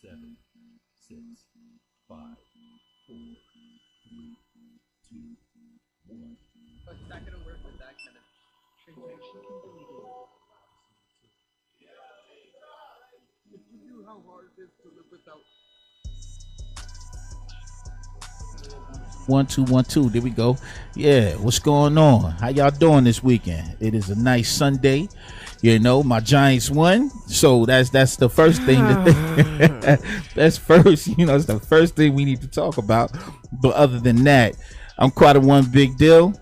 seven, six, five, four, three, two, one. But it's not gonna work with that kind of transmission. If you knew how hard it is to live without. 1 2 1 2. There we go. Yeah, what's going on? How y'all doing this weekend? It is a nice Sunday. You know, my Giants won, so that's the first thing. That's first. You know, it's the first thing we need to talk about. But other than that, I'm quite a one big deal.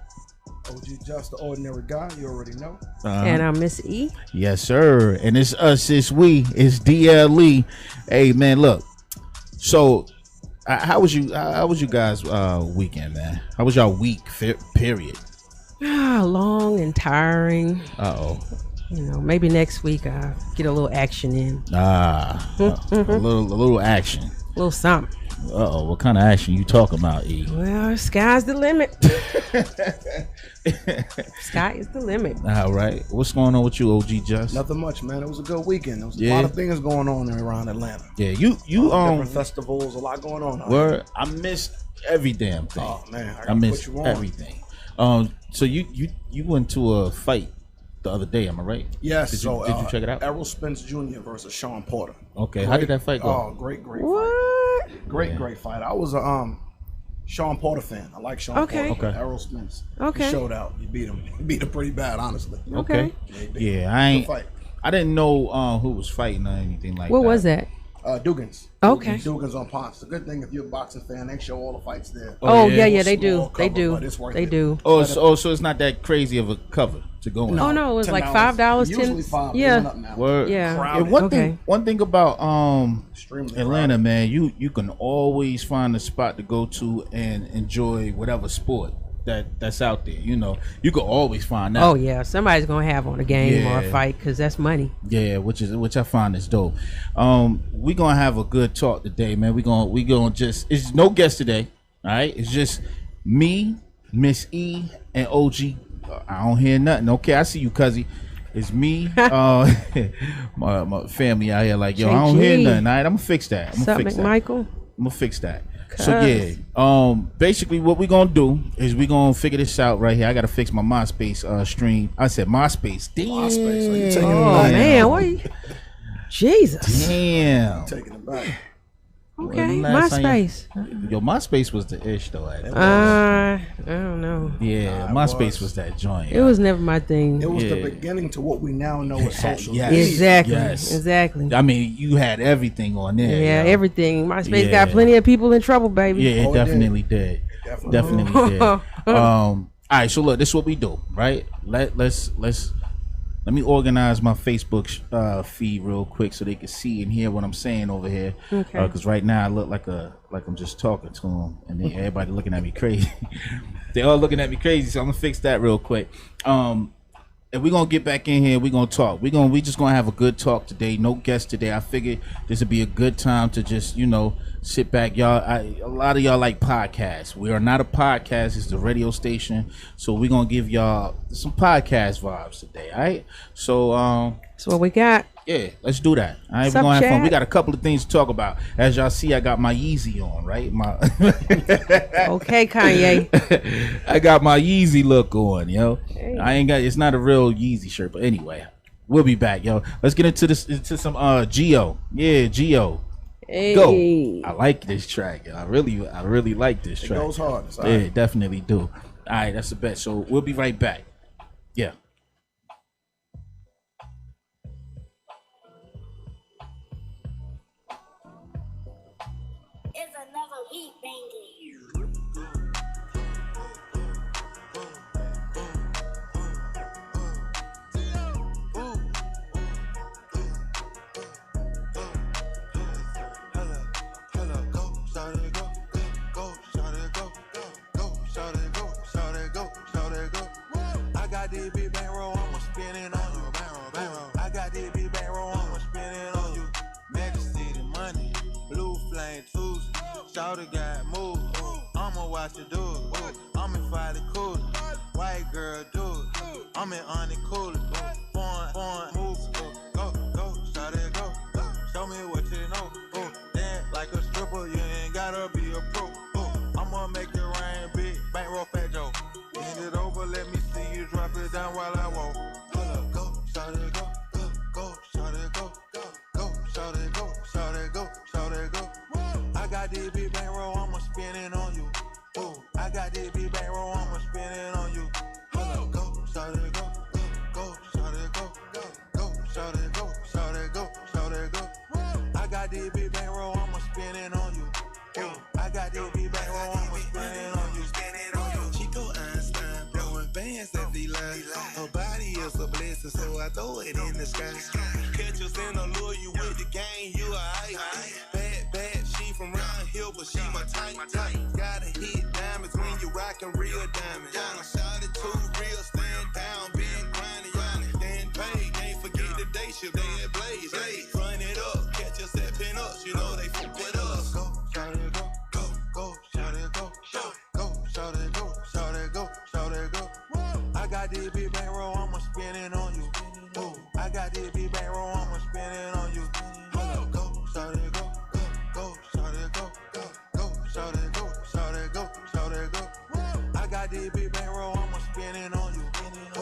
OG Just the Ordinary Guy, you already know. And I'm Miss E. Yes, sir. And it's us, it's we, it's D.L.E. Hey, man, look. So, how was you guys' weekend, man? How was y'all week? Period. Long and tiring. Uh-oh. You know, maybe next week I'll get a little action in. A little action. A little something. Uh-oh, what kind of action you talking about, E? Well, sky's the limit. Sky is the limit. All right. What's going on with you, OG Just? Nothing much, man. It was a good weekend. There was a lot of things going on around Atlanta. Yeah, you different festivals, a lot going on. Where I missed every damn thing. Oh man, I missed everything. So you went to a fight the other day, am I right? Yes. Did you check it out? Errol Spence Jr. versus Sean Porter. Okay. How did that fight go? Oh, great What? fight. Great fight. I was a Sean Porter fan. I like Sean Porter. Okay. Errol Spence. Okay. He showed out. He beat him. He beat him pretty bad, honestly. Okay. Yeah, Good fight. I didn't know who was fighting or anything like that. What was that? Dugans. Okay. Dugans on Ponce. The good thing if you're a boxing fan, they show all the fights there. Oh, yeah. yeah, they Small do. cover, They do. but it's worth They it. do. So it's not that crazy of a cover to go in. Oh no, it was like $10. $5, Usually $10. $5. They Yeah. went up now. Word. Yeah. Crowded. Okay. One thing about Extremely Atlanta, crowded. man, you can always find a spot to go to and enjoy whatever sport that's out there. You know, you can always find that. Oh yeah, somebody's gonna have on a game or Yeah. a fight because that's money. Yeah, which I find is dope. We gonna have a good talk today, man. We gonna just, it's no guest today. All right, it's just me, Miss E, and OG. I don't hear nothing. Okay, I see you, cuzzy. It's me, my family out here. Like, yo, I don't hear JG. nothing. All right, I'm gonna fix that. I'm What's gonna up, fix that. McMichael? I'm gonna fix that. So yeah, basically what we gonna do is we gonna figure this out right here. I gotta fix my MySpace stream. I said MySpace. Damn. MySpace. So you taking it Oh back. man, what? Jesus. Damn. Taking it back. Okay, Last time MySpace. Yo, MySpace was the ish though. I don't know. Yeah, MySpace was that joint. It was never my thing. It was the Yeah. beginning to what we now know as social Yes. media. Exactly. Yes. Exactly. I mean, you had everything on there. Yeah, yo. everything. MySpace Yeah. got plenty of people in trouble, baby. Yeah, it Oh, it definitely did. Definitely did. All right, so look, this is what we do, right? Let me organize my Facebook feed real quick so they can see and hear what I'm saying over here. Okay. Because right now I look like I'm just talking to them, and then everybody looking at me crazy. They all looking at me crazy, so I'm gonna fix that real quick. And we're gonna get back in here. We're gonna talk. We just gonna have a good talk today. No guests today. I figured this would be a good time to just, you know, sit back. Y'all, a lot of y'all like podcasts. We are not a podcast. It's the radio station. So we're gonna give y'all some podcast vibes today. All right. So That's what we got. yeah, let's do that. All right, What's we're up, gonna have fun. Chad? We got a couple of things to talk about. As y'all see, I got my Yeezy on, right? Okay, Kanye. I got my Yeezy look on, yo. Hey. I ain't got. It's not a real Yeezy shirt, but anyway, we'll be back, yo. Let's get into some Geo. Yeah, Geo. Hey. Go. I like this track. I really like this It track. goes hard. It's all Yeah, right. definitely do. All right, that's the best. So we'll be right back. Yeah. It's another week banging. I got this big bankroll, I'ma spend it on you. I got this big bankroll, I'ma spend it on you. Magic City money, blue flame Tuesday. Shawty got moves, I'ma watch her do it. I'm in Folly Cool, white girl do it. I'm in Honey Cool, foreign moves. Go, shawty go. Show me what you know. go, shawty go, shawty go. I got this big bankroll, I'ma spend it on you. Ooh, I got this big bankroll, I'ma spend it on you. Go, shawty go, go, shawty go, go, shawty go, shawty go, shawty go. I got this big bankroll, I'ma spend it on you. Ooh, I got this big bankroll, I'ma spend it on you. Chico Einstein, blowing bands at the line. Her body is a blessing, so I throw it in the sky. Catch us in a lure, you with the gang, you alright. Bad, she from round here, but she my type. Gotta hit diamonds when you rockin' real diamonds. Y'all shot it too real, stand down, been grinding, y'all. Then paid, can't forget the day shift, they at Blaze. Run it up, catch us at pin ups, you know they fuck with us. Go, shout it, go, go, shout it, go, go, shout it, go, shout it, go, shout it, go. I got this big bankroll, I'ma spend it on you. Ooh, I got this big bankroll, I'ma spend it on you. Go, shout it, go, go, shout it, go, go, shout it, go, shout it, go, shout it, go. I got this big bankroll, I'ma spend it on you.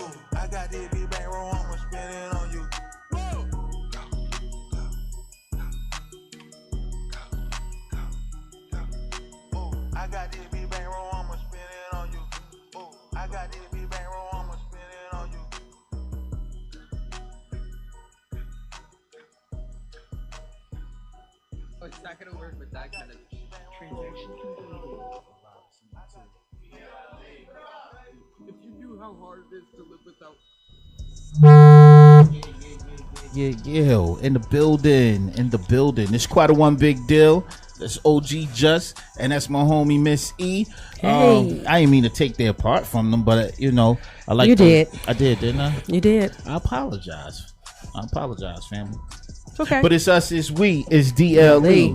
Ooh, I got this big bankroll, I'ma spend it on you. I got this big bankroll, I'ma spend it on you. Ooh, I got this big bankroll, I'ma spend it on you. Oh, it's not gonna work with that kind of transaction completed. If you knew how hard it is to live without. Yeah, in the building. It's quite a one big deal. That's OG Just, and that's my homie Miss E. Hey. I didn't mean to take their part from them, but I like. You did. I did, didn't I? You did. I apologize, family. It's okay. But it's us, it's we, it's D.L.E.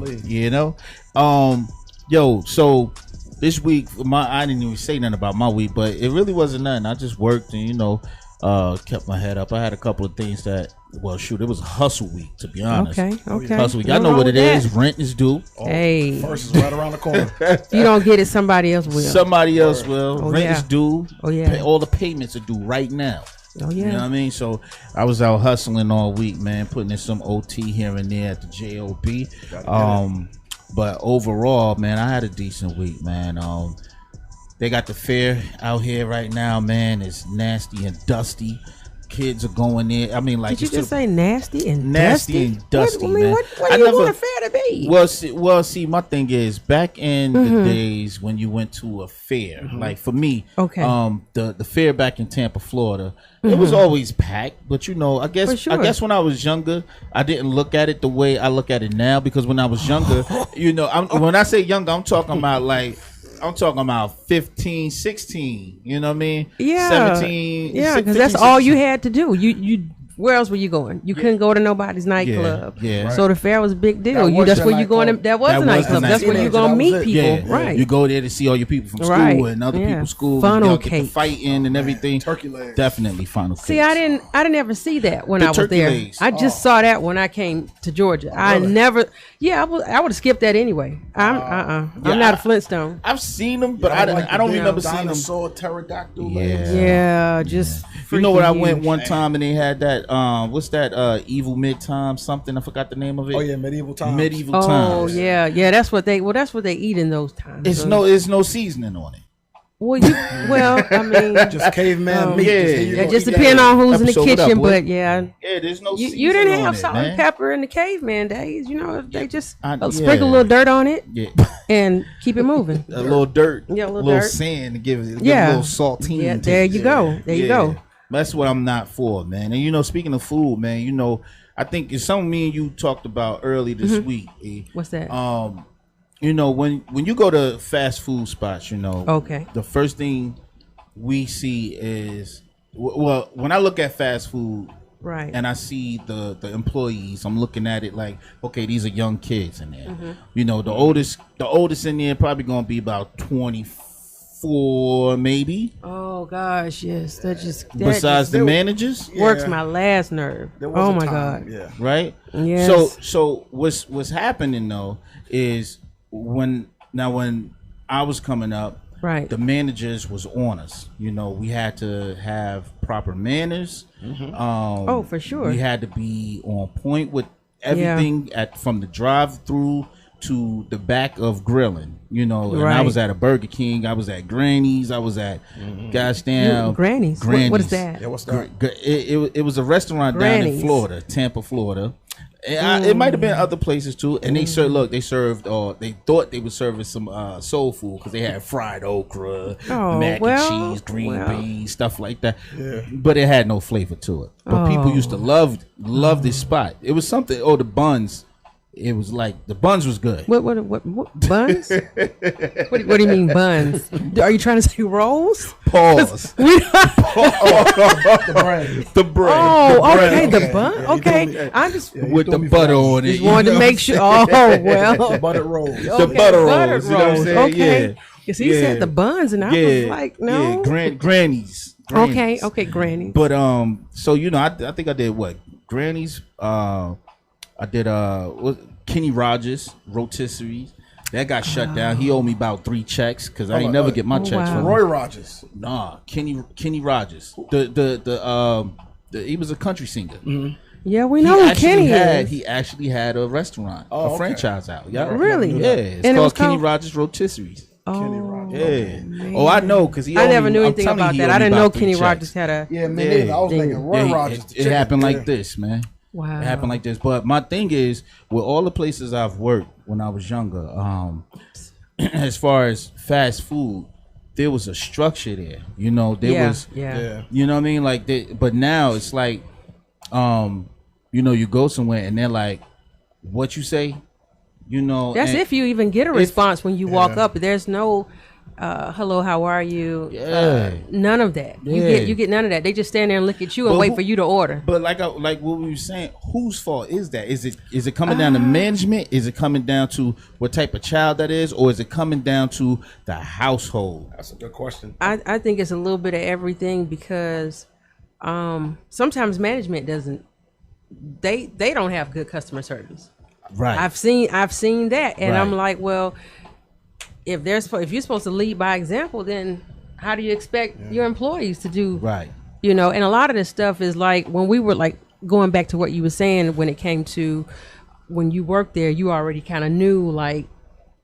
So this week, I didn't even say nothing about my week, but it really wasn't nothing. I just worked and kept my head up. I had a couple of things that, it was a hustle week, to be honest. Okay. Hustle week. I know what it is. Rent is due. Hey. First is right around the corner. If you don't get it, somebody else will. Somebody else will. Oh, Rent yeah. is due. Oh, yeah. All the payments are due right now. Oh, You know what yeah. I mean? So I was out hustling all week, man, putting in some OT here and there at the JOB. But overall, man, I had a decent week, man. They got the fair out here right now, man. It's nasty and dusty. Kids are going in. I mean, like, Did you just say nasty and nasty and dusty, what, man. What do you want a fair to be? Well, see, my thing is, back in the days when you went to a fair, like for me, Okay. The fair back in Tampa, Florida, it was always packed. But I guess For sure. when I was younger, I didn't look at it the way I look at it now, because when I was younger, when I say younger, I'm talking about 15, 16, you know what I mean? Yeah. 17. Yeah, 15, because that's all you 16. had to do. You where else were you going? You couldn't go to nobody's nightclub. Yeah. So the fair was a big deal. That was That's your where you going to, nightclub. that was That a was the nightclub. That's where nightclub. you going to That meet was it. people. Yeah, Right. you go there to see all your people from school Right. and other Yeah. people's school. Funnel Y'all get to cake. fighting and everything. Turkey legs. Definitely funnel See, cakes. I didn't ever see that when The I was turkey there. legs. I just saw that when I came to Georgia. I never. Yeah, I would have skipped that anyway. I'm not a Flintstone. I've seen them, but I don't remember seeing them. Dinosaur pterodactyl Yeah. legs. Yeah, just. You know what? I freaking went huge. one time and they had that. What's that? Evil Midtime something. I forgot the name of it. Oh yeah, medieval times. Medieval Oh times. yeah. That's what they. Well, that's what they eat in those times. It's no seasoning on it. Well, I mean, Just caveman meat. yeah. Just here you yeah, go, just eat that. depend on who's in the Episode, what up, kitchen. boy? But yeah, Yeah, there's no. you seasoning didn't on have it, salt and man. pepper in the caveman days. They just I- sprinkle a yeah. little dirt on it Yeah, and keep it moving. a little dirt. Yeah, a little little dirt. sand to give it Yeah. a little saltine. Yeah, taste. there you go. There you go. That's what I'm not for, man. And speaking of food, man, I think it's something me and you talked about early this week. What's that? When you go to fast food spots, Okay. the first thing we see is, well, when I look at fast food, Right. and I see the employees, I'm looking at it like, okay, these are young kids in there. The oldest in there probably gonna be about 24, maybe. Oh gosh, yes. That Besides the managers, works Yeah. my last nerve. There was Oh a my time, god. Yeah. right? Yes. So what's happening though is when I was coming up, Right. the managers was on us. We had to have proper manners. Oh, for sure. We had to be on point with everything from the drive-through to the back of grilling, you know. And I Right. was at a Burger King, I was at Granny's, I was at gosh damn Granny's. What is that? Yeah, what's that? It was a restaurant down in Granny's. Florida, Tampa, Florida. And it might have been other places too. And they served. They thought they were serving some soul food because they had fried okra, mac and cheese, green beans, stuff like that. Yeah. But it had no flavor to it. But people used to love this spot. It was something. Oh, the buns. It was like the buns was good. What buns? what do you mean buns? Are you trying to say rolls? Pause. The bread. The bread. Oh, the bread. okay, the bun. Okay, I just With the butter on it. just wanted to make sure. Oh well, Buttered rolls. The butter rolls. You know what I'm saying? Okay, Yeah. because he said the buns, and I was like, no. Yeah, Granny's. Okay, Granny. But so you know, I think I did what Granny's. I did Kenny Rogers rotisserie. That got shut down. He owed me about 3 checks because I ain't never get my checks from him. Roy Rogers. Nah, Kenny Rogers. He was a country singer. Mm-hmm. Yeah, we know who Kenny is. He actually had a restaurant, a franchise out. Yeah, Really? Yeah, it's And it was called Kenny called- Rogers Rotisserie. Kenny Rogers. Yeah. man. Oh, I know because I never knew anything about that. I didn't know Kenny Rogers had a. Yeah, man. Neither. I was thinking Roy Rogers. the It chicken. happened Yeah. like this, man. Wow. It happened like this. But my thing is, with all the places I've worked when I was younger, as far as fast food, there was a structure there. You know, there was. Yeah. You know what I mean? Like, but now it's like, you know, you go somewhere and they're like, "What you say?" You know, That's and if you even get a response when you walk up. There's no, hello, how are you? Yeah. None of that. Yeah. You get none of that. They just stand there and look at you and But wait who- for you to order. But like what we were saying, whose fault is that? Is it coming down to management? Is it coming down to what type of child that is, or is it coming down to the household? That's a good question. I think it's a little bit of everything because sometimes management doesn't. They don't have good customer service. Right. I've seen that, and Right. I'm like, well, if you're supposed to lead by example, then how do you expect your employees to do? Right. You know, and a lot of this stuff is like when we were like going back to what you were saying when it came to when you worked there, you already kind of knew like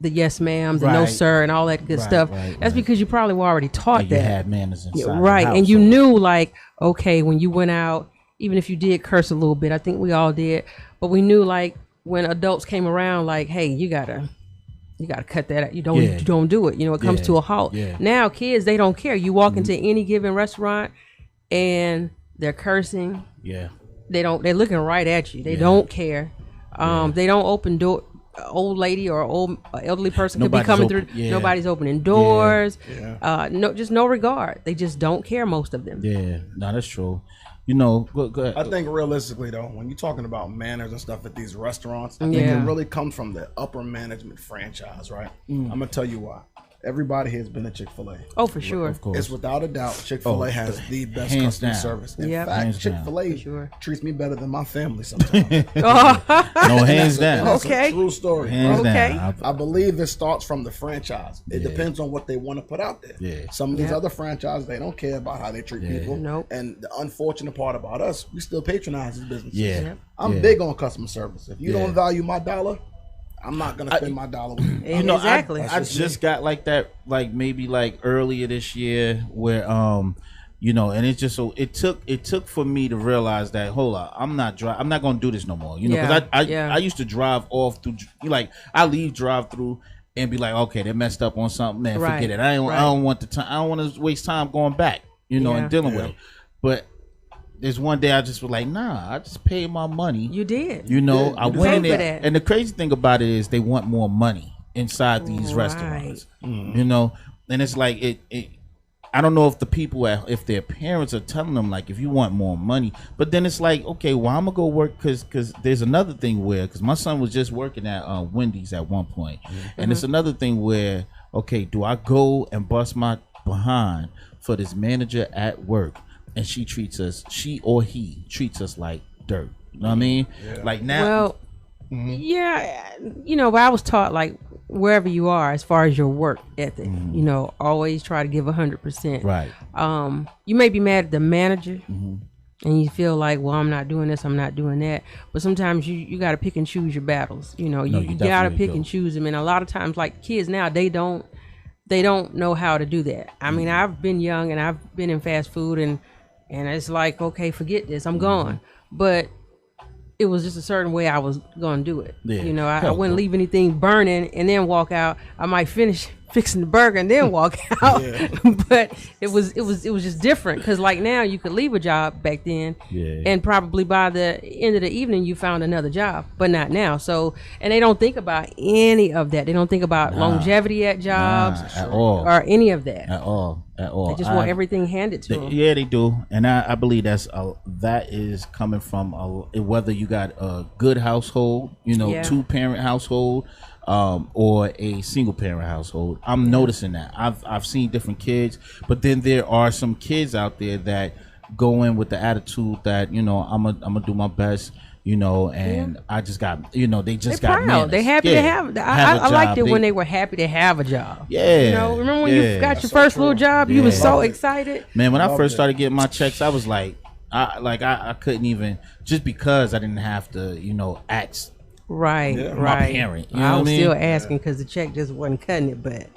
the yes ma'am, the no Right. sir, and all that good Right, stuff. right, That's right. because you probably were already taught And you that. had manners inside. Yeah, the right, and you household. knew like, okay, when you went out, even if you did curse a little bit, I think we all did, but we knew like when adults came around, like, hey, you gotta cut that out. You don't do it. You know, it comes Yeah, to a halt. yeah. Now kids, they don't care. You walk into any given restaurant and they're cursing. Yeah. They're looking right at you. They don't care. They don't open door. Old lady or old elderly person could be Nobody's coming open- through. yeah. Nobody's opening doors. Yeah. Just no regard. They just don't care. Most of them. Yeah. No, that's true. You know, go ahead. I think realistically though, when you're talking about manners and stuff at these restaurants, I think Yeah. it really comes from the upper management franchise, right? I'm gonna tell you why. Everybody here has been at Chick-fil-A. Oh, for sure. Of course. It's without a doubt Chick-fil-A has the best hands customer down. service. In Yep. fact, Hands down. Chick-fil-A Sure. treats me better than my family sometimes. No, hands down. That's Okay. a true story. Hands Okay. down. I believe it starts from the franchise. It depends on what they want to put out there. Yeah. Some of these Yeah. other franchises, they don't care about how they treat people. Nope. And the unfortunate part about us, we still patronize this business. Yeah. Yep. I'm Yeah. big on customer service. If you Yeah. don't value my dollar, I'm not gonna spend my dollar with you. You know, Exactly. I That's just just got like that, like maybe like earlier this year, where you know, and it's just so it took for me to realize that hold on, I'm not gonna do this no more. You know, because I used to drive off through, like I leave drive through and be like, okay, they messed up on something, man, Right, forget it. I don't want the time. I don't want to waste time going back, you know, Yeah. and dealing with it. But there's one day I just was like, nah, I just paid my money. You did. You know, Yeah, I you went in paid for there, that. and the crazy thing about it is they want more money inside these Right. restaurants. You know, and it's like it. I don't know if the people, if their parents are telling them like, if you want more money, but then it's like, okay, well, I'm gonna go work because there's another thing where because my son was just working at Wendy's at one point, and it's another thing where okay, do I go and bust my behind for this manager at work? And she or he treats us like dirt. You know what I mean? Like now. Well, yeah, you know, but I was taught like wherever you are, as far as your work ethic, you know, always try to give 100%. Right. You may be mad at the manager, and you feel like, well, I'm not doing this, I'm not doing that. But sometimes you got to pick and choose your battles. You know, No, you you got to definitely pick do. and choose them. And a lot of times, like kids now, they don't know how to do that. I mean, I've been young and I've been in fast food, and it's like, okay, forget this, I'm gone. But it was just a certain way I was going to do it. Yeah. You know, I Hell, wouldn't leave anything burning and then walk out. I might finish fixing the burger and then walk out. But it was just different, because like now you could leave a job back then, and probably by the end of the evening you found another job, but not now. So, and they don't think about any of that. They don't think about longevity at jobs at all. or any of that. At all. They just want everything handed to them. Yeah, they do, and I believe that is coming from whether you got a good household, you know, 2-parent household, or a single parent household. I'm noticing that. I've seen different kids, but then there are some kids out there that go in with the attitude that, you know, I'm gonna do my best. You know, and I just got, you know, they just They're got proud. manners. They happy to have. I liked it when they were happy to have a job. Yeah. You know, remember when you got your first little job? You was so excited. Man, when I first started getting my checks, I was like, I couldn't even, just because I didn't have to, you know, ask Right. my parent. You know I what was I mean? still asking because the check just wasn't cutting it, but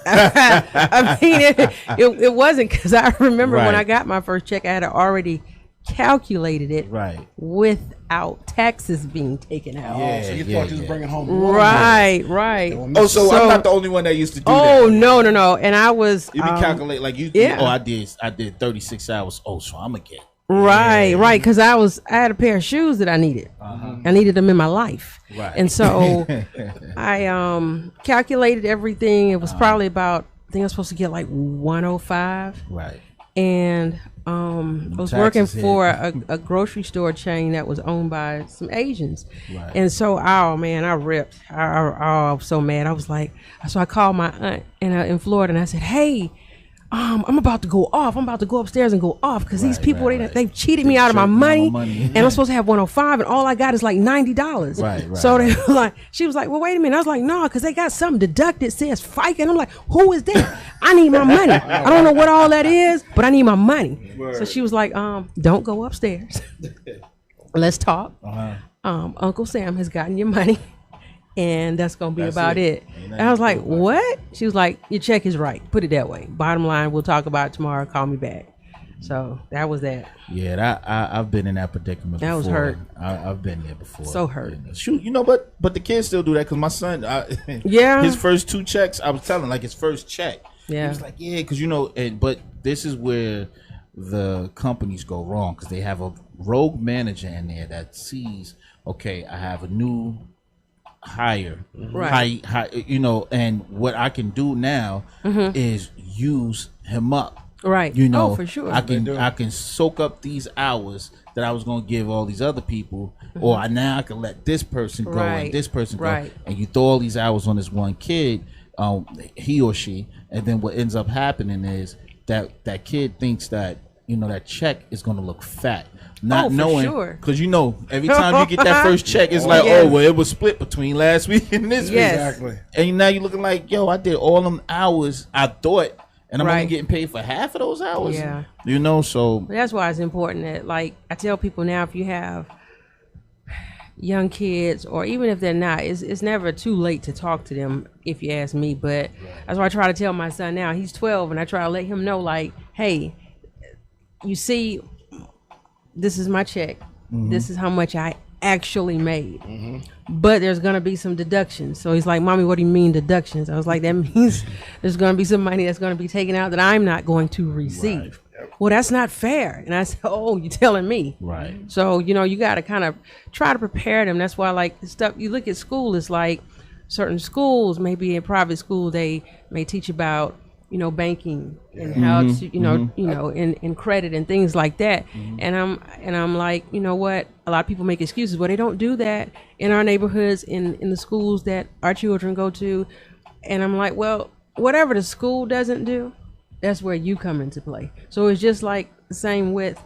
I mean, it wasn't, because I remember when Right. I got my first check, I had already calculated it without taxes being taken out. So you thought you was bringing home Right. Oh, so I'm not the only one that used to do that. Oh, no. And I was. You be calculate like you. yeah. Oh, I did 36 hours. Oh, so I'm gonna get. Right, because I had a pair of shoes that I needed. I needed them in my life. Right. And so I calculated everything. It was probably about, I think I was supposed to get like 105. Right. And I was working taxes for a grocery store chain that was owned by some Asians. Right. And so, oh man, I ripped. I was so mad. I was like, so I called my aunt in Florida, and I said, hey, I'm about to go off. I'm about to go upstairs and go off, because these people, they've cheated me out of my money, and I'm supposed to have 105, and all I got is like $90. Right. So they were like, she was like, well, wait a minute. I was like, no, because they got something deducted, says FICA. And I'm like, who is that? I need my money. I don't know what all that is, but I need my money. So she was like, don't go upstairs. Let's talk. Uncle Sam has gotten your money, and that's gonna be about it. And I was like, what? She was like, your check is right. Put it that way. Bottom line, we'll talk about it tomorrow. Call me back. So that was that. Yeah, I've been in that predicament before. That was hurt. I've been there before. So hurt. Shoot, you know, but the kids still do that, because my son, his first 2 checks, I was telling, like his first check. Yeah. He was like, yeah, because, you know, but this is where the companies go wrong, because they have a rogue manager in there that sees, okay, I have a new hire, Right. high, you know, and what I can do now is use him up. Right. You know, for sure. I can soak up these hours that I was going to give all these other people, or now I can let this person go and this person go, and you throw all these hours on this one kid, he or she, and then what ends up happening is that kid thinks that, you know, that check is going to look fat, not knowing, because you know, every time you get that first check, it's like, oh, well, it was split between last week and this week, Exactly. and now you're looking like, yo, I did all them hours I thought, and I'm only getting paid for half of those hours. Yeah. You know, so But that's why it's important that, like, I tell people now, if you have young kids, or even if they're not, it's never too late to talk to them, if you ask me. But that's why I try to tell my son now. He's 12, and I try to let him know, like, hey, you see, this is my check. This is how much I actually made. But there's gonna be some deductions. So he's like, Mommy, what do you mean deductions? I was like, that means there's gonna be some money that's gonna be taken out that I'm not going to receive. Well, that's not fair. And I said, oh, you're telling me. Right. So, you know, you got to kind of try to prepare them. That's why, like, the stuff you look at school, is like certain schools, maybe in private school, they may teach about, you know, banking and how to, you know, in credit and things like that. And I'm like, you know what? A lot of people make excuses, but they don't do that in our neighborhoods, in the schools that our children go to. And I'm like, well, whatever the school doesn't do, that's where you come into play. So it's just like the same with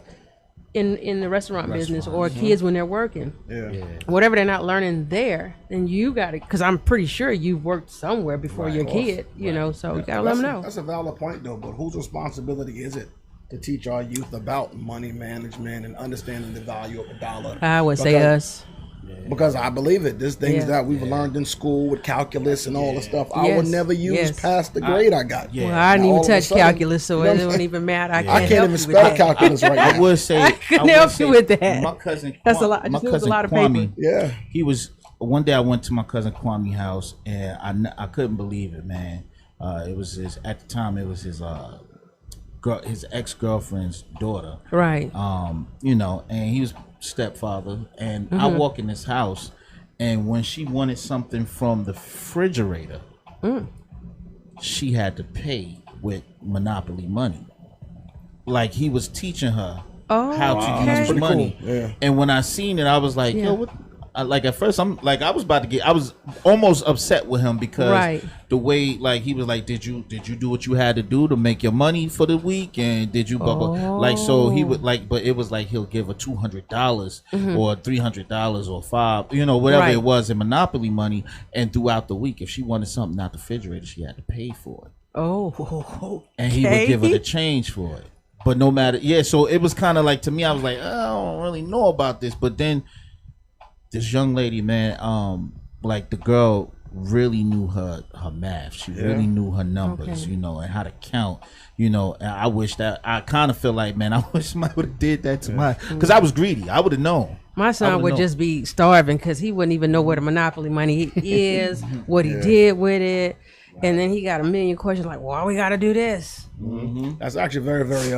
in the restaurant business, or kids when they're working. Whatever they're not learning there, then you got to, because I'm pretty sure you've worked somewhere before your kid, you know, so you got to let them know. That's a valid point, though, but whose responsibility is it to teach our youth about money management and understanding the value of a dollar. I would say us. Because I believe it. There's things that we've learned in school with calculus and all the stuff I would never use past the grade I got. Well, I didn't even touch calculus, so it don't even matter. I can't even spell calculus right now. I would say I couldn't help you with that. My cousin, That's a lot. I my just knew it was a cousin lot of Kwame, paper. Yeah. he was one day I went to my cousin Kwame's house and I couldn't believe it, man. It was at the time it was his ex-girlfriend's daughter, Right. you know, and he was stepfather, and I walk in this house, and when she wanted something from the refrigerator, she had to pay with Monopoly money. Like he was teaching her how to use money. Cool. Yeah. And when I seen it, I was like, yo, what? Like at first, I was almost upset with him because the way, like, he was like, did you do what you had to do to make your money for the week, and did you blah, blah. Like, so he would like, but it was like he'll give her $200 or $300 or $500, you know, whatever it was in Monopoly money, and throughout the week, if she wanted something out the refrigerator, she had to pay for it. And he would give her the change for it. But no matter, so it was kind of like, to me, I was like, I don't really know about this, but then this young lady, man, like the girl really knew her math. She really knew her numbers, you know, and how to count, you know. And I wish that, I kind of feel like, man, I wish somebody would have did that to my, because I was greedy. I would have known. My son would just be starving because he wouldn't even know where the Monopoly money is, what he did with it. And then he got a million questions like, why we got to do this? That's actually very, very,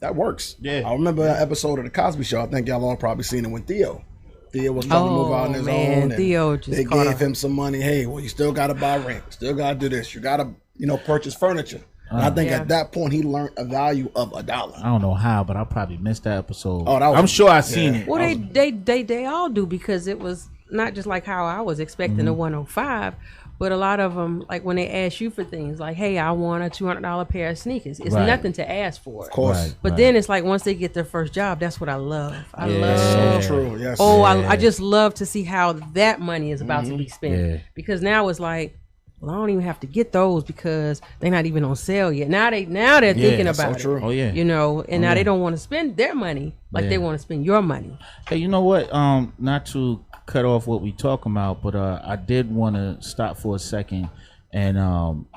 that works. Yeah. I remember that episode of The Cosby Show. I think y'all all probably seen it with Theo. Theo was trying to move out on his own. And Theo just they gave him some money. Hey, well, you still got to buy rent. Still got to do this. You got to, you know, purchase furniture. And I think at that point, he learned a value of $1. I don't know how, but I probably missed that episode. Oh, that was, I'm sure I seen it. Well, they all do, because it was not just like how I was expecting a 105, but a lot of them, like when they ask you for things like, hey, I want a $200 pair of sneakers. It's nothing to ask for. Of course. But then it's like once they get their first job, that's what I love. I love. So true. Yes. I just love to see how that money is about to be spent. Yeah. Because now it's like, well, I don't even have to get those because they're not even on sale yet. Now they're thinking about so it. true. Oh yeah. You know, and now they don't want to spend their money like they want to spend your money. Hey, you know what? Not to cut off what we talking about, but I did want to stop for a second and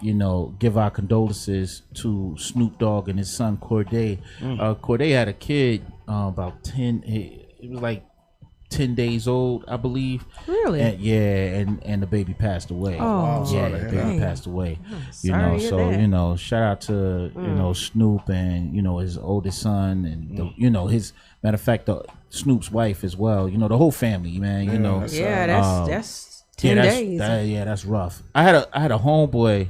you know, give our condolences to Snoop Dogg and his son Corday. Corday had a kid about 10. It was like 10 days old, I believe. Really? And the baby passed away. Oh, yeah, the baby passed away. You sorry know, to hear so that. you know, shout out to you know Snoop and you know his oldest son and the, you know his matter of fact Snoop's wife as well. You know the whole family, man. You know, That's 10 days. That's rough. I had a homeboy.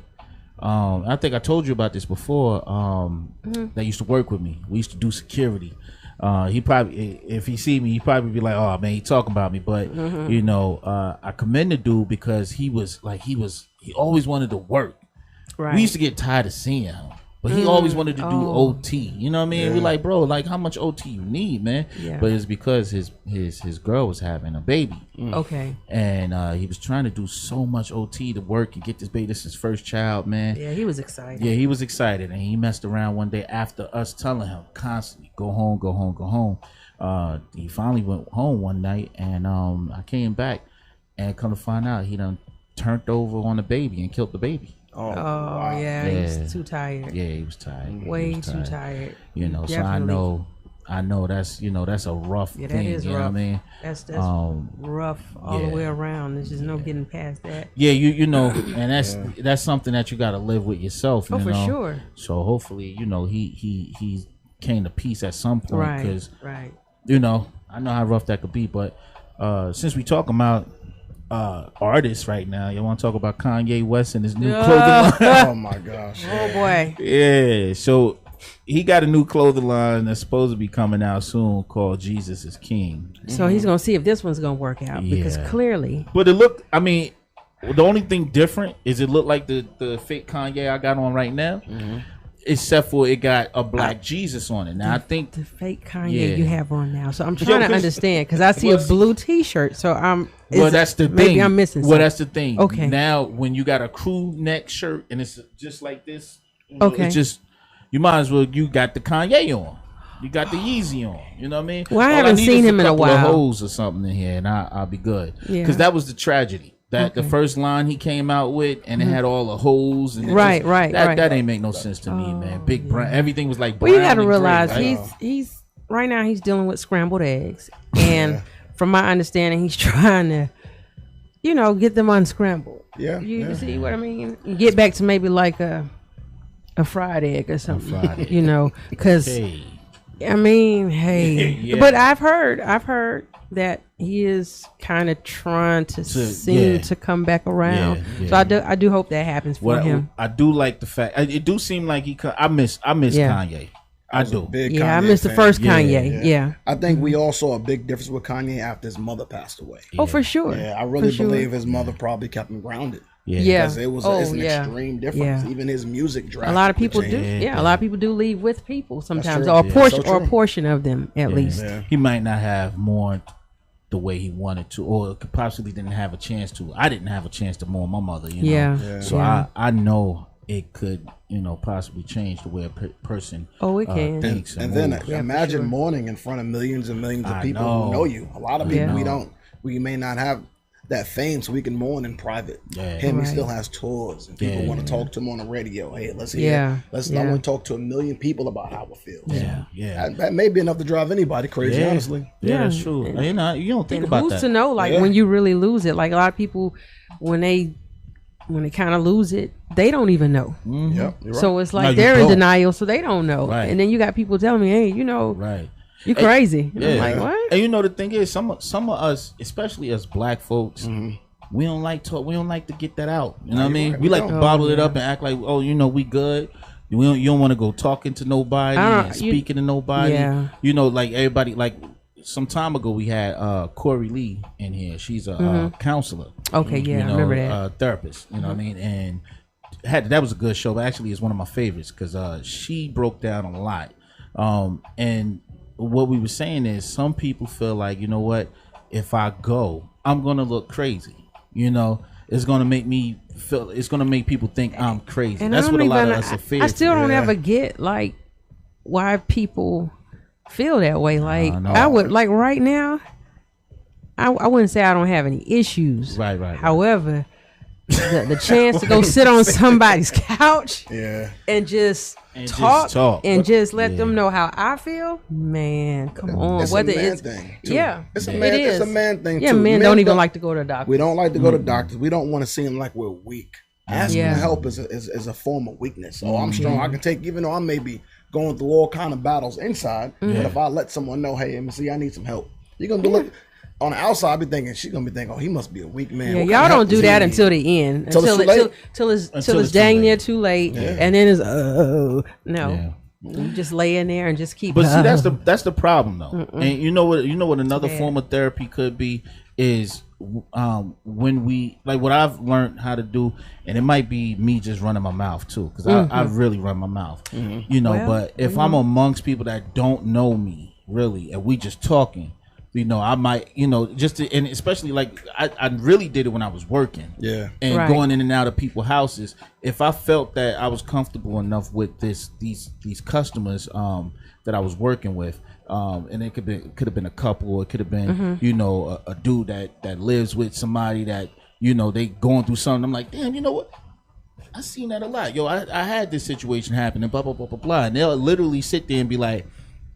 I think I told you about this before. That used to work with me. We used to do security. He probably, if he see me, he probably be like, "Oh man, he talking about me." But you know, I commend the dude because he always wanted to work. Right. We used to get tired of seeing him, but he always wanted to do OT. You know what I mean? We like, bro, like how much OT you need, man? Yeah. But it's because his girl was having a baby. Okay. And he was trying to do so much OT to work and get this baby. This is his first child, man. Yeah, he was excited. Yeah, he was excited, and he messed around one day after us telling him constantly, go home, go home, go home. He finally went home one night, and I came back, and come to find out, he done turned over on the baby and killed the baby. Oh, yeah, he was too tired. Yeah, he was tired. Way He was too tired. You know, Definitely. so I know that's that's a rough Yeah, that thing. is you know rough. what I mean? That's rough all the way around. There's just no getting past that. Yeah, you know, and that's something that you got to live with yourself. Oh, you for know? sure. So hopefully, you know, he came to peace at some point Right. because Right. you know I know how rough that could be. But since we talking about artists right now, you want to talk about Kanye West and his new clothing line? Oh my gosh. Oh boy. Yeah, so he got a new clothing line that's supposed to be coming out soon called Jesus is King. So he's gonna see if this one's gonna work out because Yeah. clearly. But it looked, I mean, the only thing different is it looked like the fake Kanye I got on right now, except for it got a black Jesus on it. Now I think The fake Kanye you have on now. So I'm Yo, trying to 'cause- understand because I see a blue T-shirt. So well, that's the maybe thing. I'm missing Well, something. that's the thing. Okay. Now when you got a crew neck shirt and it's just like this, you know, Okay. it's just you might as well you got the Kanye on. You got the Yeezy on. You know what I mean? Well, I All haven't need seen is him in a couple of while. hoes or something in here, and I'll be good. Yeah. Because that was the tragedy. That the first line he came out with, and it had all the hoes. And it Right, just, right, that, right. That ain't make no sense to me, man. Big brown, everything was like brown. Well, you got to and realize gray, right? he's right now he's dealing with scrambled eggs, and from my understanding, he's trying to, get them unscrambled. Yeah, You yeah. see what I mean? Get back to maybe like a fried egg or something. fried egg. Because Hey. I mean, hey, Yeah. but I've heard that he is kind of trying to seem to come back around. Yeah, So I do hope that happens for Well, him. I do like the fact it do seem like I miss Yeah. Kanye. I do. Big Yeah, I Kanye missed the fan. first Yeah, Kanye. Yeah. I think we all saw a big difference with Kanye after his mother passed away. Oh, for sure. Yeah, I really For sure. believe his mother probably kept him grounded. Yeah. Because it was Oh, it's an yeah. extreme difference. Yeah. Even his music A lot of people drastically do. changed. Yeah, a lot of people do leave with people sometimes, true. or a Yeah. portion, So or a true. portion of them at least. Yeah. He might not have mourned the way he wanted to, or could possibly didn't have a chance to. I didn't have a chance to mourn my mother. You know? Yeah. So Yeah. I know it could possibly change the way a person Oh, it can. thinks And then moves. imagine sure. mourning in front of millions and millions of I people know. who know you. A lot of people Yeah. we may not have that fame, so we can mourn in private. Yeah. Him, Right. he still has tours, and people Yeah. want to talk to him on the radio. Hey, let's hear. Yeah. Let's. Yeah. I want to talk to a million people about how it feels. Yeah. That may be enough to drive anybody crazy. Yeah. Honestly. Yeah, that's Yeah. true. And- You don't think And about who's that. to know, like Yeah. when you really lose it? Like a lot of people, when they kind of lose it, they don't even know. Yep. You're right. So it's No, like you they're in don't. denial, so they don't know. Right. And then you got people telling me, "Hey, Right. you crazy." And I'm like, what? And the thing is, some of us, especially as black folks, we don't like talk. We don't like to get that out. You know what I mean? right. We We like to don't. bottle it up and act like, we good. You don't want to go talking to nobody I don't- and speaking to nobody. Yeah. Like everybody. Like some time ago, we had Corey Lee in here. She's a counselor. Okay, yeah, I remember that. Therapist. You know what I mean? And that was a good show. But actually, it's one of my favorites because she broke down a lot. And what we were saying is, some people feel like, you know what, if I go, I'm gonna look crazy. It's gonna make me feel. It's gonna make people think I'm crazy. And That's I what a don't lot of even- us are fearing. I still don't Yeah. ever get like why people feel that way. Like know. I would like right now. I wouldn't say I don't have any issues. Right. However, the chance to go sit on somebody's couch Yeah. and just And just talk, talk. and just let Yeah. them know how I feel, man, come on. It's Whether a man it's thing. Too. yeah, It's a it man. is. It's a man thing. Yeah, too. men don't even like to go to the doctor. We don't like to go to doctors. We don't want to seem like we're weak. Asking Yeah. for help is a form of weakness. Oh, I'm strong. I can take, even though I may be going through all kind of battles inside. But if I let someone know, hey, MC, I need some help, you're gonna be looking on the outside. I'll be thinking she's gonna be thinking, oh, he must be a weak man. Yeah, What kind y'all of help don't do does he that need? until the end. Until it's too late? Till it's it's dang too near late. too late, and then it's no. Yeah. You just lay in there and just keep. But see, that's the problem though. And you know what another bad. form of therapy could be is when we, like, what I've learned how to do, and it might be me just running my mouth too, because I really run my mouth. Well, but if I'm amongst people that don't know me really, and we just talking, I might, just to, and especially like I really did it when I was working. Yeah. And Right. going in and out of people's houses. If I felt that I was comfortable enough with these customers that I was working with, and it could have been a couple, or it could have been a dude that lives with somebody that they going through something. I'm like, damn, you know what? I seen that a lot. Yo, I had this situation happen and blah blah blah blah blah. And they'll literally sit there and be like,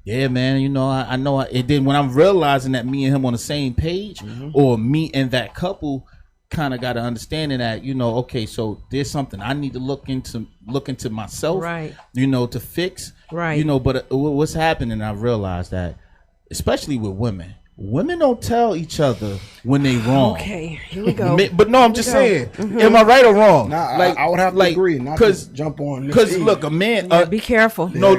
yeah, man, I know. It then when I'm realizing that me and him on the same page, or me and that couple kind of got an understanding that, okay, so there's something I need to look into myself, Right. To fix, Right. But what's happening? I realized that, especially with women don't tell each other when they wrong. Okay, here we go. But no, I'm just saying, am I right or wrong? Nah, I would have to agree. Not because to jump on. Miss because E. look, a man. Yeah, be careful. no,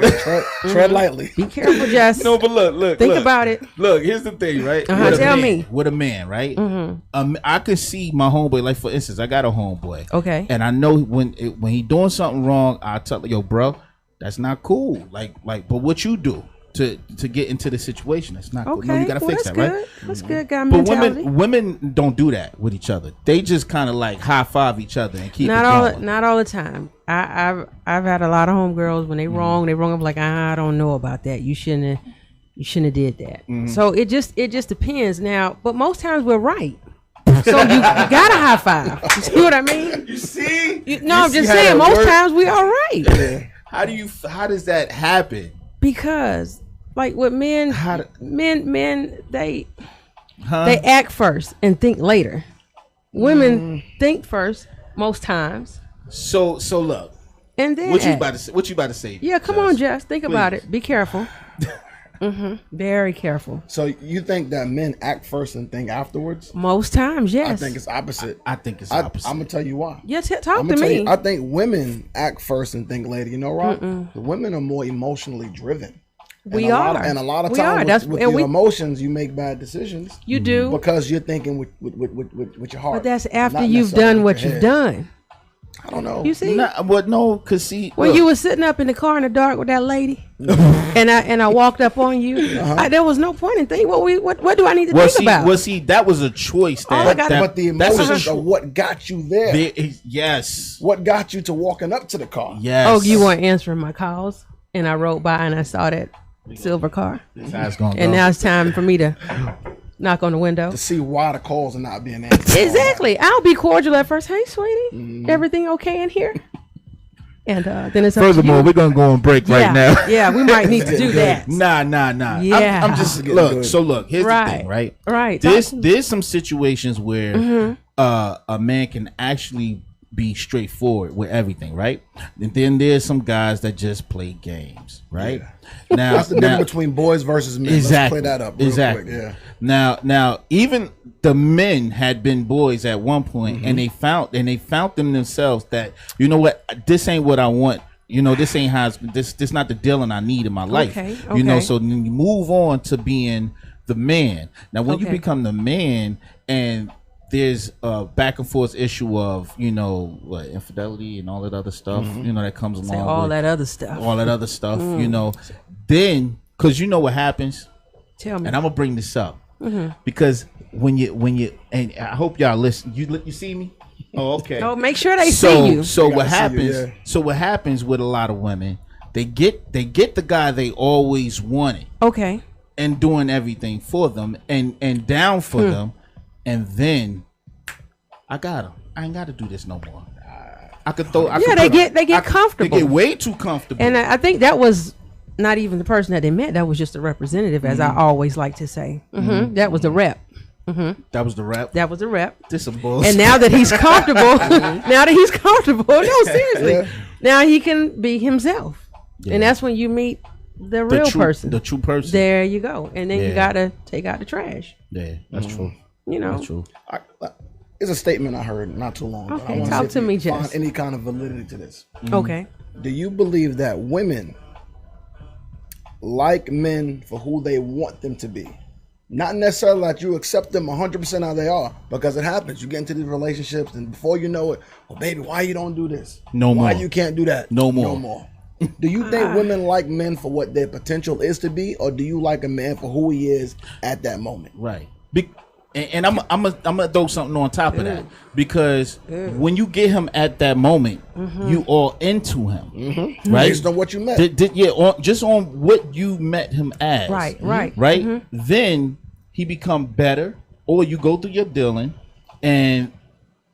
tread lightly. Be careful, Jess. no, but look. Think look. about it. Look, here's the thing, right? Uh-huh, With a tell man, me. with a man, right? I could see my homeboy. Like, for instance, I got a homeboy. Okay. And I know when he doing something wrong, I tell, yo, bro, that's not cool. Like, but what you do? to get into the situation. That's not good. Okay, No, you gotta fix that's that, good. right? That's good guy But mentality. women don't do that with each other. They just kind of like high five each other and keep Not it all, going. not all the time. I've had a lot of homegirls when they wrong. They wrong. I'm like, I don't know about that. You shouldn't have did that. So it just depends now. But most times we're right. So you gotta high five. You see what I mean? You see? I'm just saying. Most times we are right. How does that happen? Because like with men, men they Huh? they act first and think later. Women think first most times, So look, and then what you act. about to say? What you about to say? Yeah, come on, Jess. Think about it. Be careful. Very careful. So you think that men act first and think afterwards? Most times, yes. I think it's opposite. I think it's opposite. I'm gonna tell you why. Yeah, talk I'm to gonna tell me. you, I think women act first and think later. You know, right? The women are more emotionally driven. We and are. And a lot of We are. times That's- with and your we- emotions, you make bad decisions. You do. Because you're thinking with your heart. But that's after not you've necessarily done with what your you've head. done. I don't know. You see? No, cause see, When look, you were sitting up in the car in the dark with that lady, and I walked up on you, there was no point in thinking. What do I need to think about? that was a choice. All I That, got- that But the that's a emotions cho- are what got you there. yes, What got you to walking up to the car? yes. Oh, you weren't answering my calls, and I rode by and I saw that silver car, That's how it's gonna and go. now it's time for me to knock on the window. To see why the calls are not being answered. Exactly. I'll be cordial at first. Hey, sweetie, everything okay in here? And then it's up Furthermore, to you. we're gonna go on break right now. Yeah, we might need to do that. Nah. Yeah. I'm just Getting look. good. So look, here's the thing, right? Right. There's some situations where a man can actually be straightforward with everything, right? And then there's some guys that just play games, right? Now That's the difference between boys versus men. Exactly. Let's play that up real Exactly. quick. Yeah. Now, even the men had been boys at one point, and they found them themselves that, you know what, this ain't what I want. You know, this ain't how this not the Dylan I need in my life. Okay, You know, okay. so then you move on to being the man. Now, when you Okay. become the man, and there's a back and forth issue of, you know, what, infidelity and all that other stuff, you know, that comes Say along all with that other stuff. all that other stuff, you know, then because you know what happens. Tell me. And I'm gonna bring this up because when you and I hope y'all listen. You see me? Oh, okay. Oh, make sure they see you. So what gotta see you, happens? yeah. So what happens with a lot of women? They get the guy they always wanted Okay. and doing everything for them and down for them, and then I got him. I ain't got to do this no more. I could throw. I Yeah, could they put- get I could- comfortable. They get way too comfortable. And I think that was not even the person that they met. That was just a representative, as I always like to say. That was the rep. that was the rap. That was the rep. This some bullshit. And now that he's comfortable, no, seriously, now he can be himself, Yeah. and that's when you meet the real person. The true person. There you go, and then Yeah. you gotta take out the trash. Yeah, that's true. You know, That's true. It's a statement I heard not too long ago. Okay, I wanna talk see if to you me, find Jess. any kind of validity to this. Okay. Do you believe that women like men for who they want them to be? Not necessarily that you accept them 100% how they are, because it happens. You get into these relationships, and before you know it, well, baby, why you don't do this? No Why more. you can't do that? No more. No more. Do you think women like men for what their potential is to be, or do you like a man for who he is at that moment? Right. And I'm gonna throw something on top of that, because when you get him at that moment, you all into him, right? Based on what you met. Just on what you met him as, Right. right. Then he become better, or you go through your dealing, and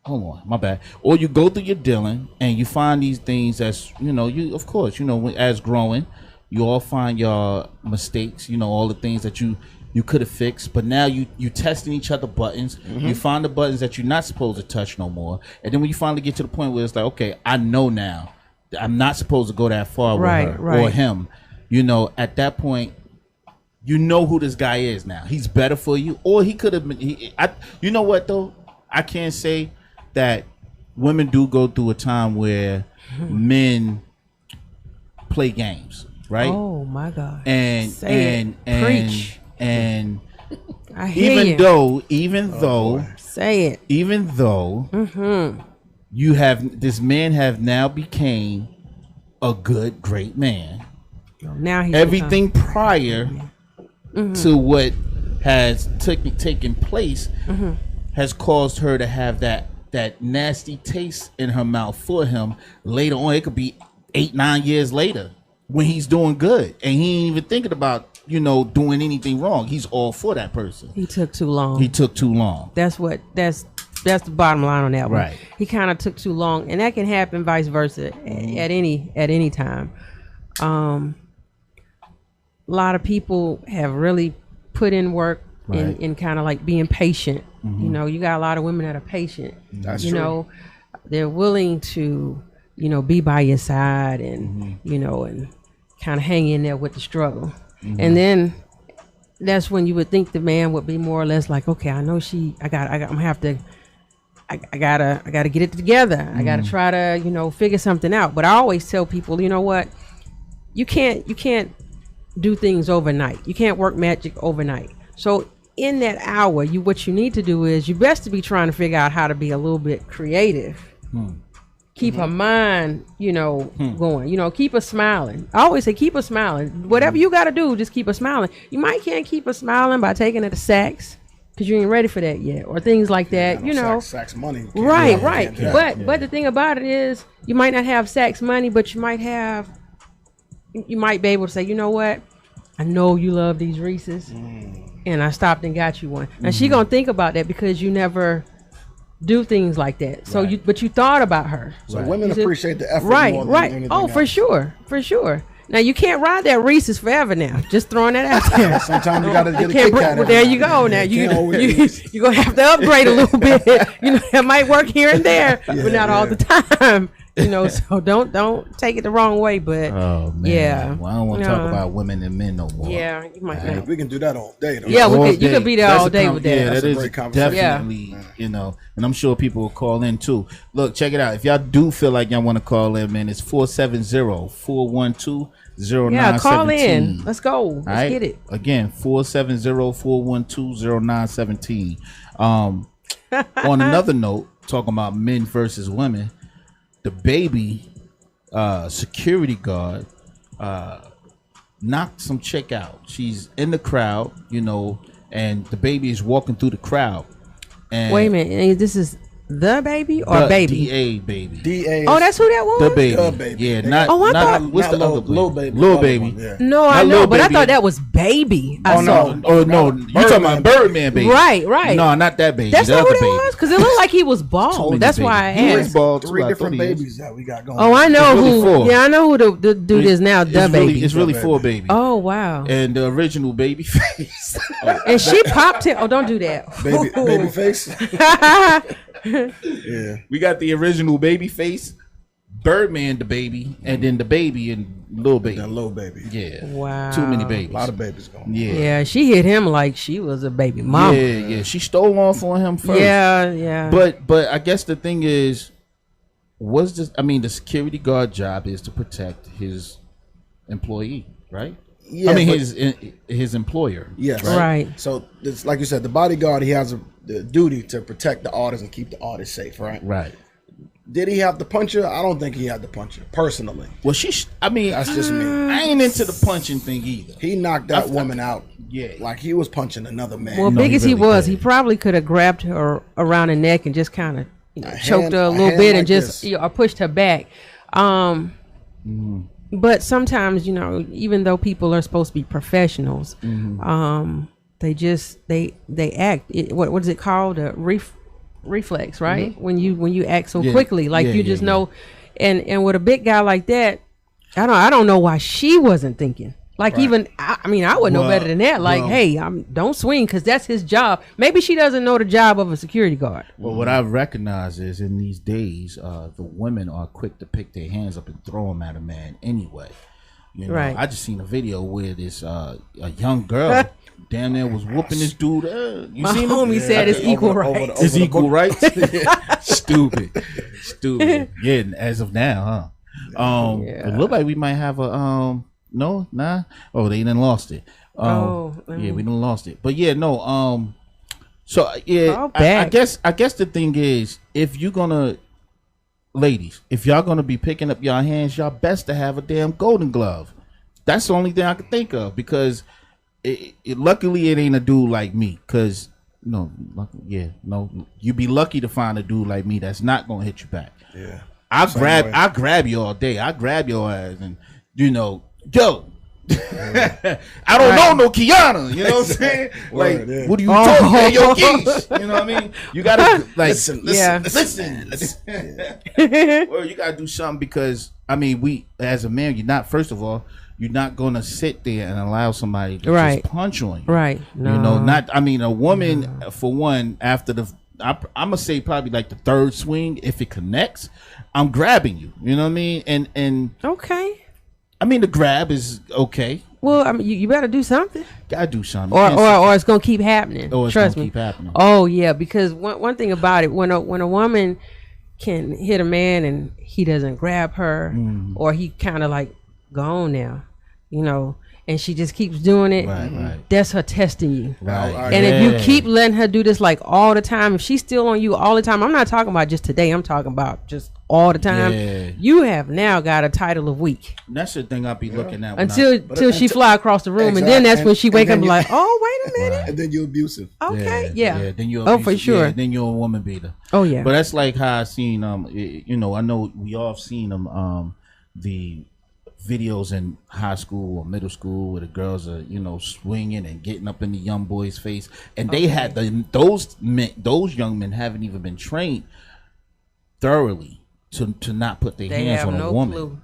hold on, my bad. Or you go through your dealing and you find these things that's, you know, you of course, you know, as growing, you all find your mistakes, you know, all the things that you could have fixed, but now you testing each other buttons. You find the buttons that you're not supposed to touch no more, and then when you finally get to the point where it's like, okay, I know now that I'm not supposed to go that far with her or him. You know, at that point, you know who this guy is now. He's better for you, or he could have been. You know what though? I can't say that women do go through a time where men play games, right? Oh my God. And Say and it. Preach. and I hear even though Say it. you have this man have now became a great man, Now he's everything prior to what has taken place has caused her to have that nasty taste in her mouth for him later on. It could be 8-9 years later when he's doing good and he ain't even thinking about doing anything wrong. He's all for that person. He took too long. That's the bottom line on that one. Right. He kind of took too long, and that can happen vice versa at any time. A lot of people have really put in work in kind of like being patient. You got a lot of women that are patient. That's true. They're willing to be by your side and and kind of hang in there with the struggle. And then that's when you would think the man would be more or less like, okay, I know I gotta get it together. I gotta try to figure something out. But I always tell people, you know what, you can't do things overnight. You can't work magic overnight. So in that hour, what you need to do is you best to be trying to figure out how to be a little bit creative. Keep her mind, going. Keep her smiling. I always say keep her smiling. Whatever you got to do, just keep her smiling. You might can't keep her smiling by taking her to sex because you ain't ready for that yet, or things like that. Sex money. Right. But the thing about it is, you might not have sex money, but you might be able to say, you know what? I know you love these Reese's, and I stopped and got you one. And she gonna think about that because you never do things like that. So but you thought about her. So women appreciate the effort. More than anything else. For sure. Now you can't ride that Reese's forever. Now, just throwing that out there. Sometimes you gotta get a kick out of it. There you go. Now you're gonna have to upgrade a little bit. That might work here and there, but not all the time. So don't take it the wrong way. But well, I don't want to talk about women and men no more. Yeah, you might not. We can do that all day. Though. Yeah, you could be there all day with that. Yeah, that's that a is great conversation. definitely, and I'm sure people will call in too. Look, check it out. If y'all do feel like y'all want to call in, man, it's 470-412-0917. Yeah, call in. Let's go. Let's get it. Again, 470-412-0917. On another note, talking about men versus women, the baby security guard knocked some chick out. She's in the crowd, and the baby is walking through the crowd. And wait a minute, this is the baby or baby? D.A. baby. D.A. Oh, that's who that was? The baby. The baby. Yeah, I not thought what's the other Lil Baby. Lil Baby. Yeah. No, I know, but I thought that was baby. Oh no, you talking about Birdman baby? Right. No, not that baby. That's the not other who that was, because it looked like he was bald. Totally That's baby. why I He is asked. bald. Three different babies that we got going. Oh, I know It's really who. four. Yeah, I know who the dude is now. The baby. It's really four baby. Oh wow. And the original baby face. And she popped him. Oh, don't do that. Baby face. Yeah. We got the original baby face, Birdman the baby, and then the baby and Lil Baby. The Lil Baby. Yeah. Wow. Too many babies. A lot of babies going. Yeah. Yeah, she hit him like she was a baby mama. Yeah. She stole off on him first. Yeah. But I guess the thing is, the security guard job is to protect his employee, right? Yeah, his employer. Yes. Right. So it's like you said, the bodyguard, he has the duty to protect the artist and keep the artist safe, right? Right. Did he have to punch her? I don't think he had to punch her, personally. Well, That's just me. I ain't into the punching thing either. He knocked that woman out. Yeah. Like he was punching another man. Well, No, big he as he really was, did. he probably could have grabbed her around the neck and just kind of choked her a little hand bit and like just this. or pushed her back. But sometimes, even though people are supposed to be professionals, they act. What is it called? A reflex, right? When you act so quickly, like you just know. And with a big guy like that, I don't know why she wasn't thinking. Like even I would know better than that. Like, hey, don't swing because that's his job. Maybe she doesn't know the job of a security guard. Well, what I've recognized is in these days, the women are quick to pick their hands up and throw them at a man anyway. Right. I just seen a video where this a young girl down there was whooping this dude. You My seen him? homie said it's equal rights. It's equal rights. Stupid. Yeah, as of now, huh? It look like we might have a no, nah. Oh, they done lost it. Yeah, we done lost it. But yeah, no. So yeah, I guess the thing is, if you're gonna, ladies, if y'all gonna be picking up y'all hands, y'all best to have a damn golden glove. That's the only thing I could think of because luckily it ain't a dude like me. Cause you'd be lucky to find a dude like me that's not gonna hit you back. Yeah. I grab you all day. I grab your ass and yo. I don't know no Kiana, you know what I'm saying? Like, what are you talking about? Yo, geese. You know what I mean? You gotta like listen. Well, you gotta do something because I mean, we as a man, you're not gonna sit there and allow somebody to just punch on you. Right. No. You know, not I mean a woman for one, after I'm gonna say probably like the third swing, if it connects, I'm grabbing you. You know what I mean? And okay. I mean, the grab is okay. Well, I mean, you better do something. Gotta do something. Or it's gonna keep happening. Trust me. Keep happening. Oh yeah, because one thing about it, when a woman can hit a man and he doesn't grab her, or he kind of like gone now, you know, and she just keeps doing it. Right. That's her testing you. Right. And if you keep letting her do this like all the time, if she's still on you all the time, I'm not talking about just today. I'm talking about just all the time. Yeah. You have now got a title of weak. And that's the thing I'll be looking at Until she fly across the room, and then that's when she wake up like, oh, wait a minute. And then you're abusive. Okay, yeah. Then you're for sure. Yeah, then you're a woman beater. Oh yeah. But that's like how I seen I know we all seen them the videos in high school or middle school where the girls are swinging and getting up in the young boy's face, and they had those young men haven't even been trained thoroughly to not put their hands on a woman.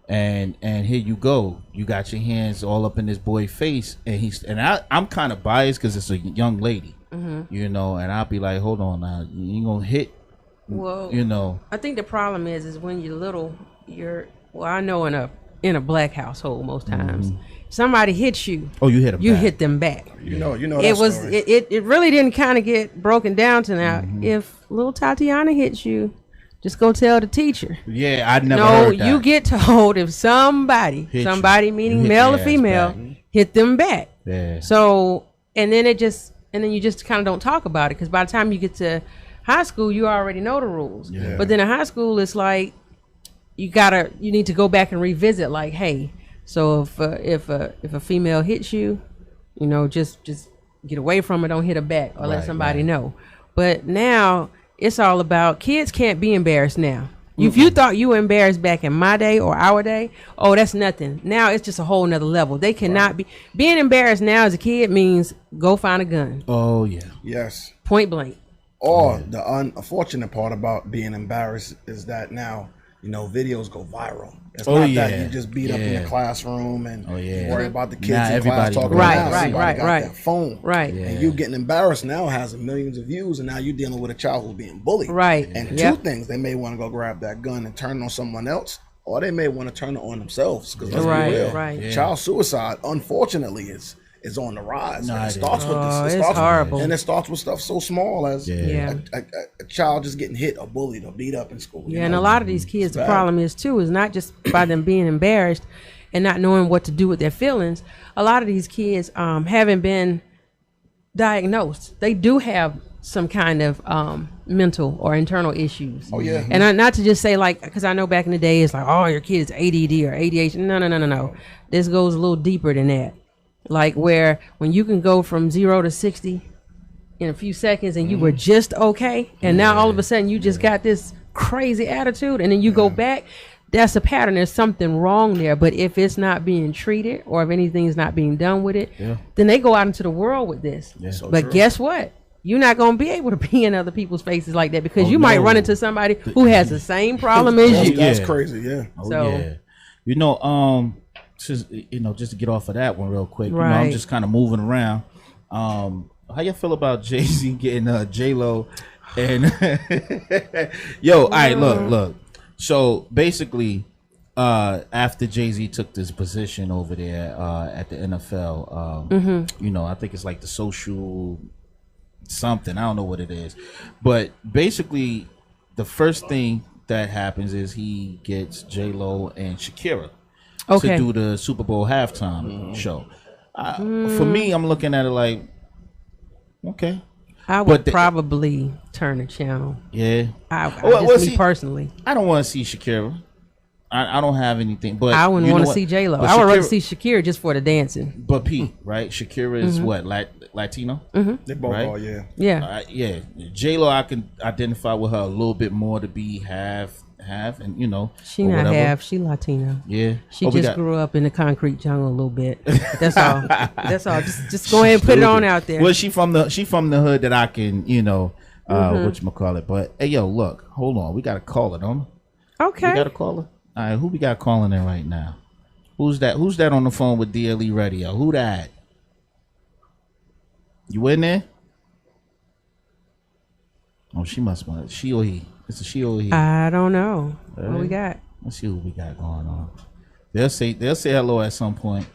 And here you go, you got your hands all up in this boy's face, and I'm kind of biased because it's a young lady, and I'll be like, hold on now, you ain't gonna hit. Well, I think the problem is when you're little, I know in a black household most times, somebody hits you. Oh, you hit them. You hit them back. You know. It really didn't kind of get broken down to now. If little Tatiana hits you, just go tell the teacher. Yeah, I never heard that. You get told if somebody meaning male or female, hit them back. Yeah. So and then you just kind of don't talk about it because by the time you get to high school, you already know the rules. Yeah. But then in high school, it's like you need to go back and revisit. Like, hey, so if a female hits you, just get away from her. Don't hit her back or let somebody know. But now it's all about kids can't be embarrassed now. If you thought you were embarrassed back in my day or our day, oh, that's nothing. Now it's just a whole nother level. They cannot be being embarrassed now as a kid means go find a gun. Oh yeah. Yes. Point blank. Or the unfortunate part about being embarrassed is that now, videos go viral. It's not that you just beat up in the classroom and worry about the kids in class talking about that phone. Right. Yeah. And you getting embarrassed now has millions of views, and now you're dealing with a child who's being bullied. Right. And two things, they may want to go grab that gun and turn it on someone else, or they may want to turn it on themselves. Because let's be real, child suicide, unfortunately, is on the rise. It starts with this. It starts horrible. And it starts with stuff so small as a child just getting hit or bullied or beat up in school. Yeah, and a lot of these kids, the problem is not just by them being embarrassed and not knowing what to do with their feelings. A lot of these kids haven't been diagnosed. They do have some kind of mental or internal issues. Oh yeah. And not to just say because I know back in the day it's like, oh, your kid is ADD or ADHD. No. This goes a little deeper than that. Like where when you can go from 0 to 60 in a few seconds and you were just okay, and now all of a sudden you just got this crazy attitude, and then you go back, that's a pattern. There's something wrong there. But if it's not being treated or if anything's not being done with it, then they go out into the world with this. Yeah. So but guess what? You're not going to be able to be in other people's faces like that because you might run into somebody who has the same problem as you. That's crazy, yeah. Just to get off of that one real quick. I'm just kind of moving around. How you feel about Jay-Z getting J.Lo and all right, look. So basically, after Jay-Z took this position over there at the NFL, I think it's like the social something. I don't know what it is, but basically, the first thing that happens is he gets J.Lo and Shakira. To do the Super Bowl halftime show. For me, I'm looking at it like, okay. I would probably turn the channel. Yeah. Me personally. I don't want to see Shakira. I don't have anything. But I wouldn't you want know to see what? J-Lo. But I would rather Shakira- see Shakira just for the dancing. But Pete, right? Shakira is what? Latino? They both Right? are, yeah. Yeah. Yeah. J-Lo, I can identify with her a little bit more to be half, and She or not whatever. half. She Latino. Yeah. She Oh, we just got- grew up in the concrete jungle a little bit. That's all. That's all. Just go ahead and put it on out there. Well, she from the hood that I can, whatchamacallit. But hey, yo, look, hold on. We got a caller, don't we? Okay. We got a caller? All right, who we got calling in right now? Who's that? Who's that on the phone with D.L.E Radio? Who that? You in there? Oh, she must want she or he. It's a she or he. I don't know. What we got? Let's see what we got going on. They'll say hello at some point.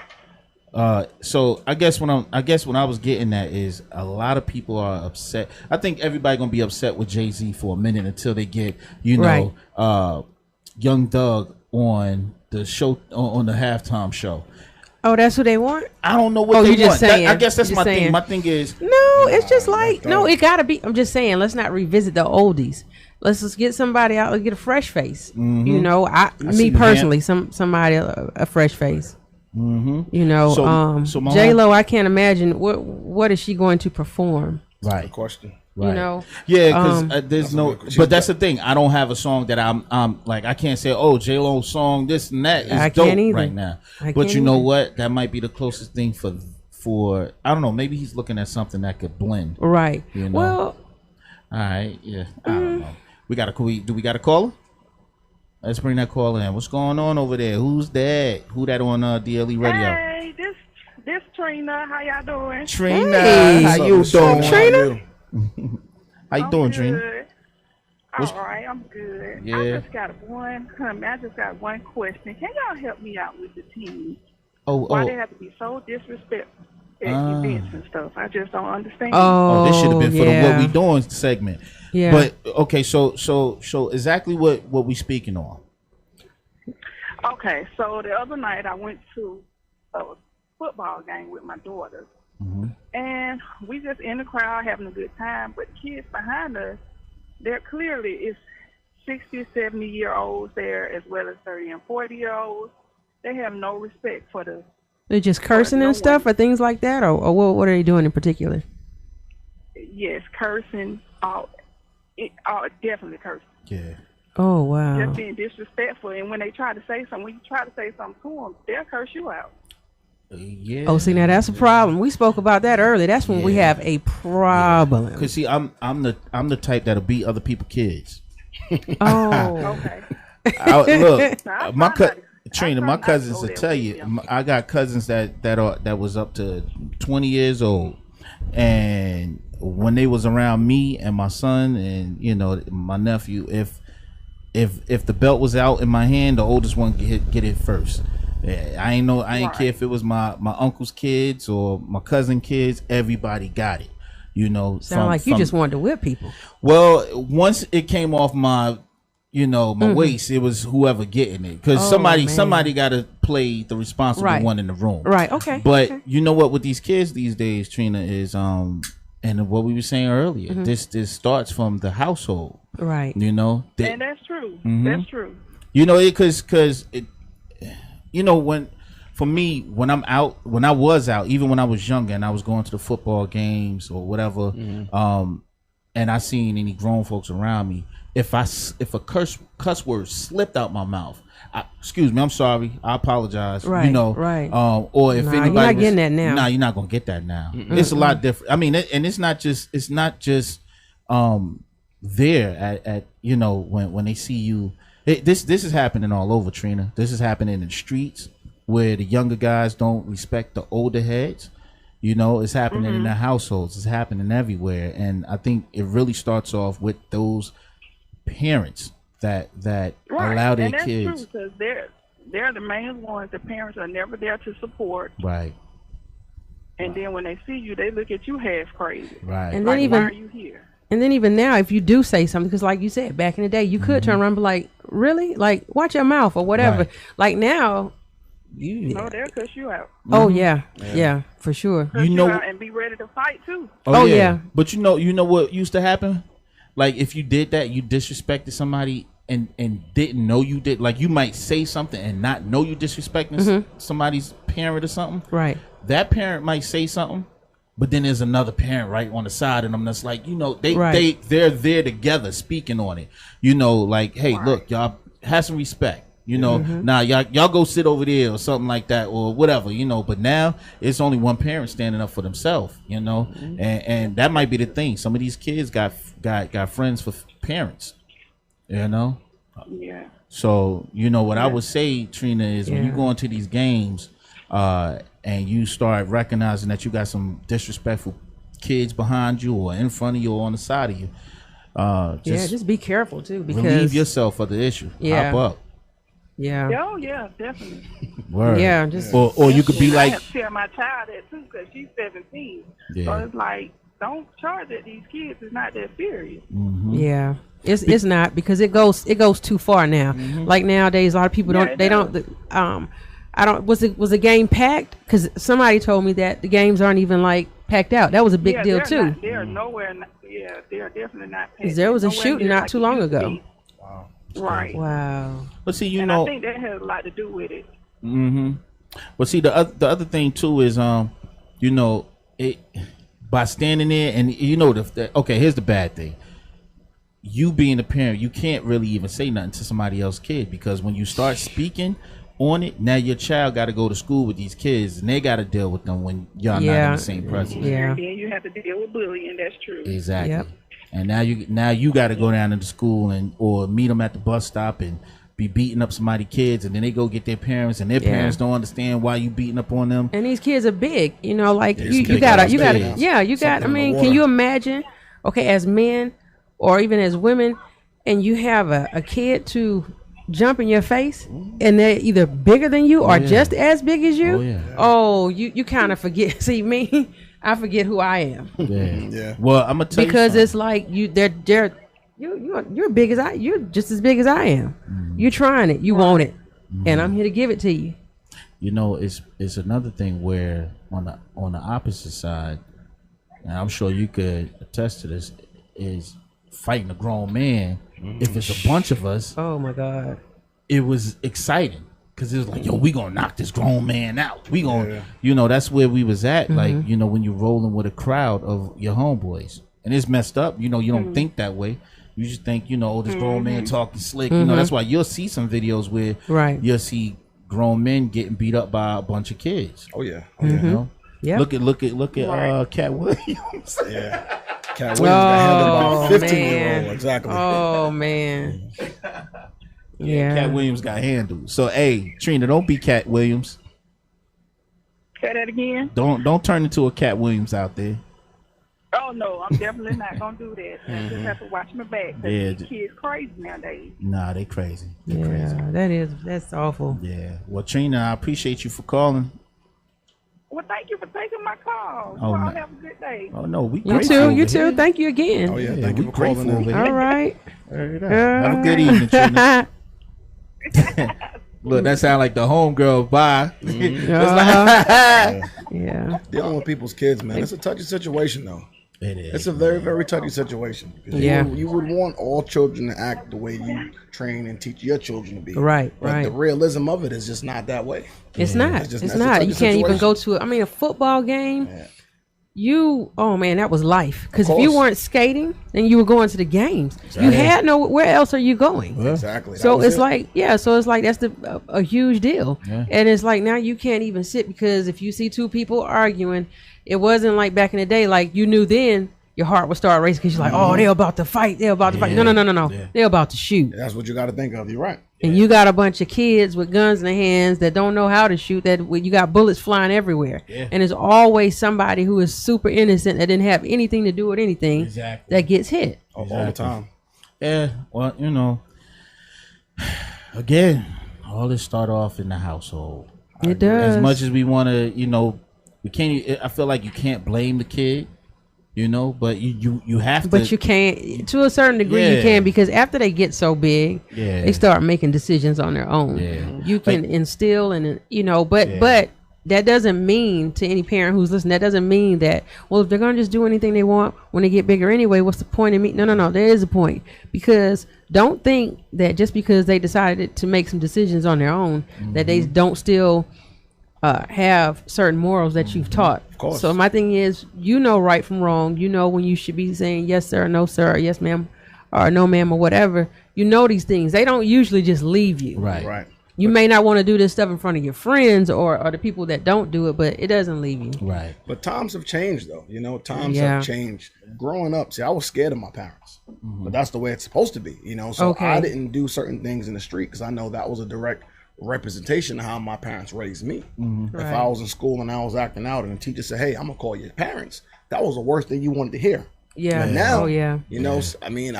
So I guess what I was getting at is a lot of people are upset. I think everybody gonna be upset with Jay-Z for a minute until they get Young Doug on the show on the halftime show. Oh, that's what they want? I don't know what Oh, they you just want. saying. I guess that's You my just thing. saying. My thing is No, it's just like no, it gotta be. I'm just saying, let's not revisit the oldies. Let's just get somebody out and get a fresh face. Mm-hmm. You know, see me the personally, somebody a fresh face. Mm-hmm. You know, So my J-Lo, I can't imagine what is she going to perform. right. Question. Right. You know, Yeah, because there's no. good question. But that's the thing. I don't have a song that I'm like. I can't say, oh, J Lo song this and that is I dope can't either. right now. I But can't you know either. what? That might be the closest thing for I don't know. Maybe he's looking at something that could blend. right? You know. Well, All right. Yeah. I don't know. We got do we got a caller? Let's bring that caller in. What's going on over there? Who's that? Who that on D.L.E Radio? Hey, this Trina. How y'all doing? Trina, Hey. how you doing? Trina? How you doing, Trina? Good. All right, I'm good. Yeah. I just got one question. Can y'all help me out with the team? Why they have to be so disrespectful at events and stuff? I just don't understand. Oh, this should have been for the yeah. What We Doing segment. Yeah. But okay, so exactly what we speaking on. Okay, so the other night I went to a football game with my daughters. And we just in the crowd having a good time, but kids behind us, they're clearly it's 60, 70-year-olds there as well as 30 and 40-year-olds. They have no respect for the. They're just cursing no and stuff one. or things like that, or what are they doing in particular? Yes, cursing, definitely cursing. Yeah. Oh wow. Just being disrespectful, and when they try to say something, when you try to say something to them, they'll curse you out. Yeah. Oh, see, now that's a problem. We spoke about that earlier. That's when we have a problem. Cause see, I'm the type that'll beat other people's kids. Oh, Okay. Look, Now, Trina, my cousins will tell you. I got cousins that was up to 20 years old, and when they was around me and my son and my nephew, if the belt was out in my hand, the oldest one get it first. Yeah, I ain't care if it was my uncle's kids or my cousin kids. Everybody got it. sound like you just wanted to whip people. Well, once it came off my waist, it was whoever getting it, because somebody got to play the responsible one in the room. Right. Okay. But okay. you know what? With these kids these days, Trina, is and what we were saying earlier, this starts from the household. Right. And that's true. That's true. Because when I was out, even when I was younger and I was going to the football games or whatever, and I seen any grown folks around me, if a cuss word slipped out my mouth, excuse me, I'm sorry, I apologize. Right, right. Or if Nah, anybody you're not getting that now. Nah, you're not gonna get that now. It's a lot different. I mean, and it's not just there at when they see you. This is happening all over, Trina. This is happening in the streets where the younger guys don't respect the older heads. It's happening in their households. It's happening everywhere, and I think it really starts off with those parents that allow their and that's kids. true, because they're the main ones. The parents are never there to support. Right. And then when they see you, they look at you half crazy. Right. And Like, then why even are you here? And then even now, if you do say something, because like you said, back in the day, you could turn around and be like, really? Like, watch your mouth or whatever. Right. Like now, No, they'll cuss you out. oh, yeah, for sure. Cuss you out and be ready to fight too. Oh, yeah. But you know what used to happen? Like if you did that, you disrespected somebody and didn't know you did, like you might say something and not know you disrespecting somebody's parent or something. Right. That parent might say something, but then there's another parent right on the side of them that's like, you know, they're there together speaking on it. You know, like, hey, look, y'all have some respect. You know, now y'all go sit over there or something like that or whatever, you know, but now it's only one parent standing up for themselves, you know, and that might be the thing. Some of these kids got friends for parents, you know. Yeah. So, you know, what I would say, Trina, is when you go into these games and you start recognizing that you got some disrespectful kids behind you or in front of you or on the side of you, just be careful too, because relieve yourself of the issue. Hop up. Yeah. Oh yeah, definitely. Word. Yeah, just or you could be I like, have to tell my child that too because she's 17. Yeah. So it's like, don't charge at these kids. It's not that serious. yeah. It's not, because it goes too far now. Like nowadays, a lot of people Yeah, was the game packed? Because somebody told me that the games aren't even like packed out. That was a big deal too. They're nowhere. They're definitely not. Because there was a Nowhere shooting near not like too it long used to ago. be. Right. Wow. but see, you And know, I think that has a lot to do with it. But see, the other thing too is, you know, it by standing there and you know okay, here's the bad thing. You being a parent, you can't really even say nothing to somebody else's kid, because when you start speaking on it, now your child got to go to school with these kids and they got to deal with them when y'all not in the same presence. Yeah. And then you have to deal with bullying. That's true. Exactly. Yep. And now you got to go down to the school or meet them at the bus stop and be beating up somebody's kids, and then they go get their parents, and their parents don't understand why you beating up on them. And these kids are big, you know, like Yeah, you big gotta, ass you gotta, kids. yeah, you got. I mean, can you imagine? Okay, as men or even as women, and you have a kid to jump in your face, and they're either bigger than you or just as big as you. Oh, you kind of forget. See me, I forget who I am. Yeah. Well, I'm gonna tell because you it's like you're big as you're just as big as I am. You're trying it, you want it, and I'm here to give it to you. You know, it's another thing where on the opposite side, and I'm sure you could attest to this, is fighting a grown man. If it's a bunch of us, oh my God, it was exciting. Cause it was like, yo, we gonna knock this grown man out. We gonna, you know, that's where we was at. Like, you know, when you're rolling with a crowd of your homeboys, and it's messed up. You know, you don't think that way. You just think, you know, this grown man talking slick. You know, that's why you'll see some videos where you'll see grown men getting beat up by a bunch of kids. Oh yeah. You know, yeah. Look at Cat Williams. Yeah. Cat Williams got handled by a 15-year-old. man. Exactly. Oh man. Yeah. Cat Williams got handled. So, hey, Trina, don't be Cat Williams. Say that again. Don't turn into a Cat Williams out there. Oh no, I'm definitely not gonna do that. I just have to watch my back. These kids crazy nowadays. Nah, they crazy. They're crazy. That's awful. Yeah. Well, Trina, I appreciate you for calling. Well, thank you for taking my call. Oh, Y'all no. have a good day. Oh no, we You grateful too. over You too. here. Thank you again. Oh yeah, Yeah, thank you we for calling grateful in. over here. All right. Have a good evening, Trina. Look, that sound like the homegirl. Bye. Yeah. Dealing with people's kids, man, it's a touchy situation though. It is. It's a very, very touchy situation. Yeah. You would want all children to act the way you train and teach your children to be. Right, But right. the realism of it is just not that way. It's not. It's just- It's that's a not. touchy You can't even situation. go to a football game. Yeah. Oh man, that was life. Because if Of you course. weren't skating, then you were going to the games. You had where else are you going? Exactly. So That was it's it. like, so it's like that's a huge deal. Yeah. And it's like now you can't even sit, because if you see two people arguing, it wasn't like back in the day, like you knew then your heart would start racing because you're like, oh, they're about to fight. They're about to fight. No. Yeah. They're about to shoot. That's what you got to think of. You're right. And you got a bunch of kids with guns in their hands that don't know how to shoot, that you got bullets flying everywhere. Yeah. And there's always somebody who is super innocent that didn't have anything to do with anything Exactly. that gets hit. All the time. Yeah. Well, you know, again, all this start off in the household. It does. As much as we want to, you know, we can't. I feel like you can't blame the kid. You know, but you have to. But you can't, to a certain degree, Yeah. you can, because after they get so big, Yeah. they start making decisions on their own. Yeah. You can Like- instill and, but Yeah. but that doesn't mean, to any parent who's listening, that doesn't mean that, well, if they're going to just do anything they want when they get bigger anyway, what's the point in me? No. There is a point, because don't think that just because they decided to make some decisions on their own, that they don't still have certain morals that you've taught. Of course. So my thing is, right from wrong. When you should be saying yes, sir, no, sir, or yes, ma'am, or no, ma'am, or whatever. These things. They don't usually just leave you. Right. You may not want to do this stuff in front of your friends or the people that don't do it, but it doesn't leave you. Right. But times have changed, though. Times have changed. Growing up, I was scared of my parents, but that's the way it's supposed to be. So I didn't do certain things in the street because I know that was a direct representation of how my parents raised me. If I was in school and I was acting out and the teacher said, "Hey, I'm gonna call your parents," that was the worst thing you wanted to hear. Yeah. And now, I I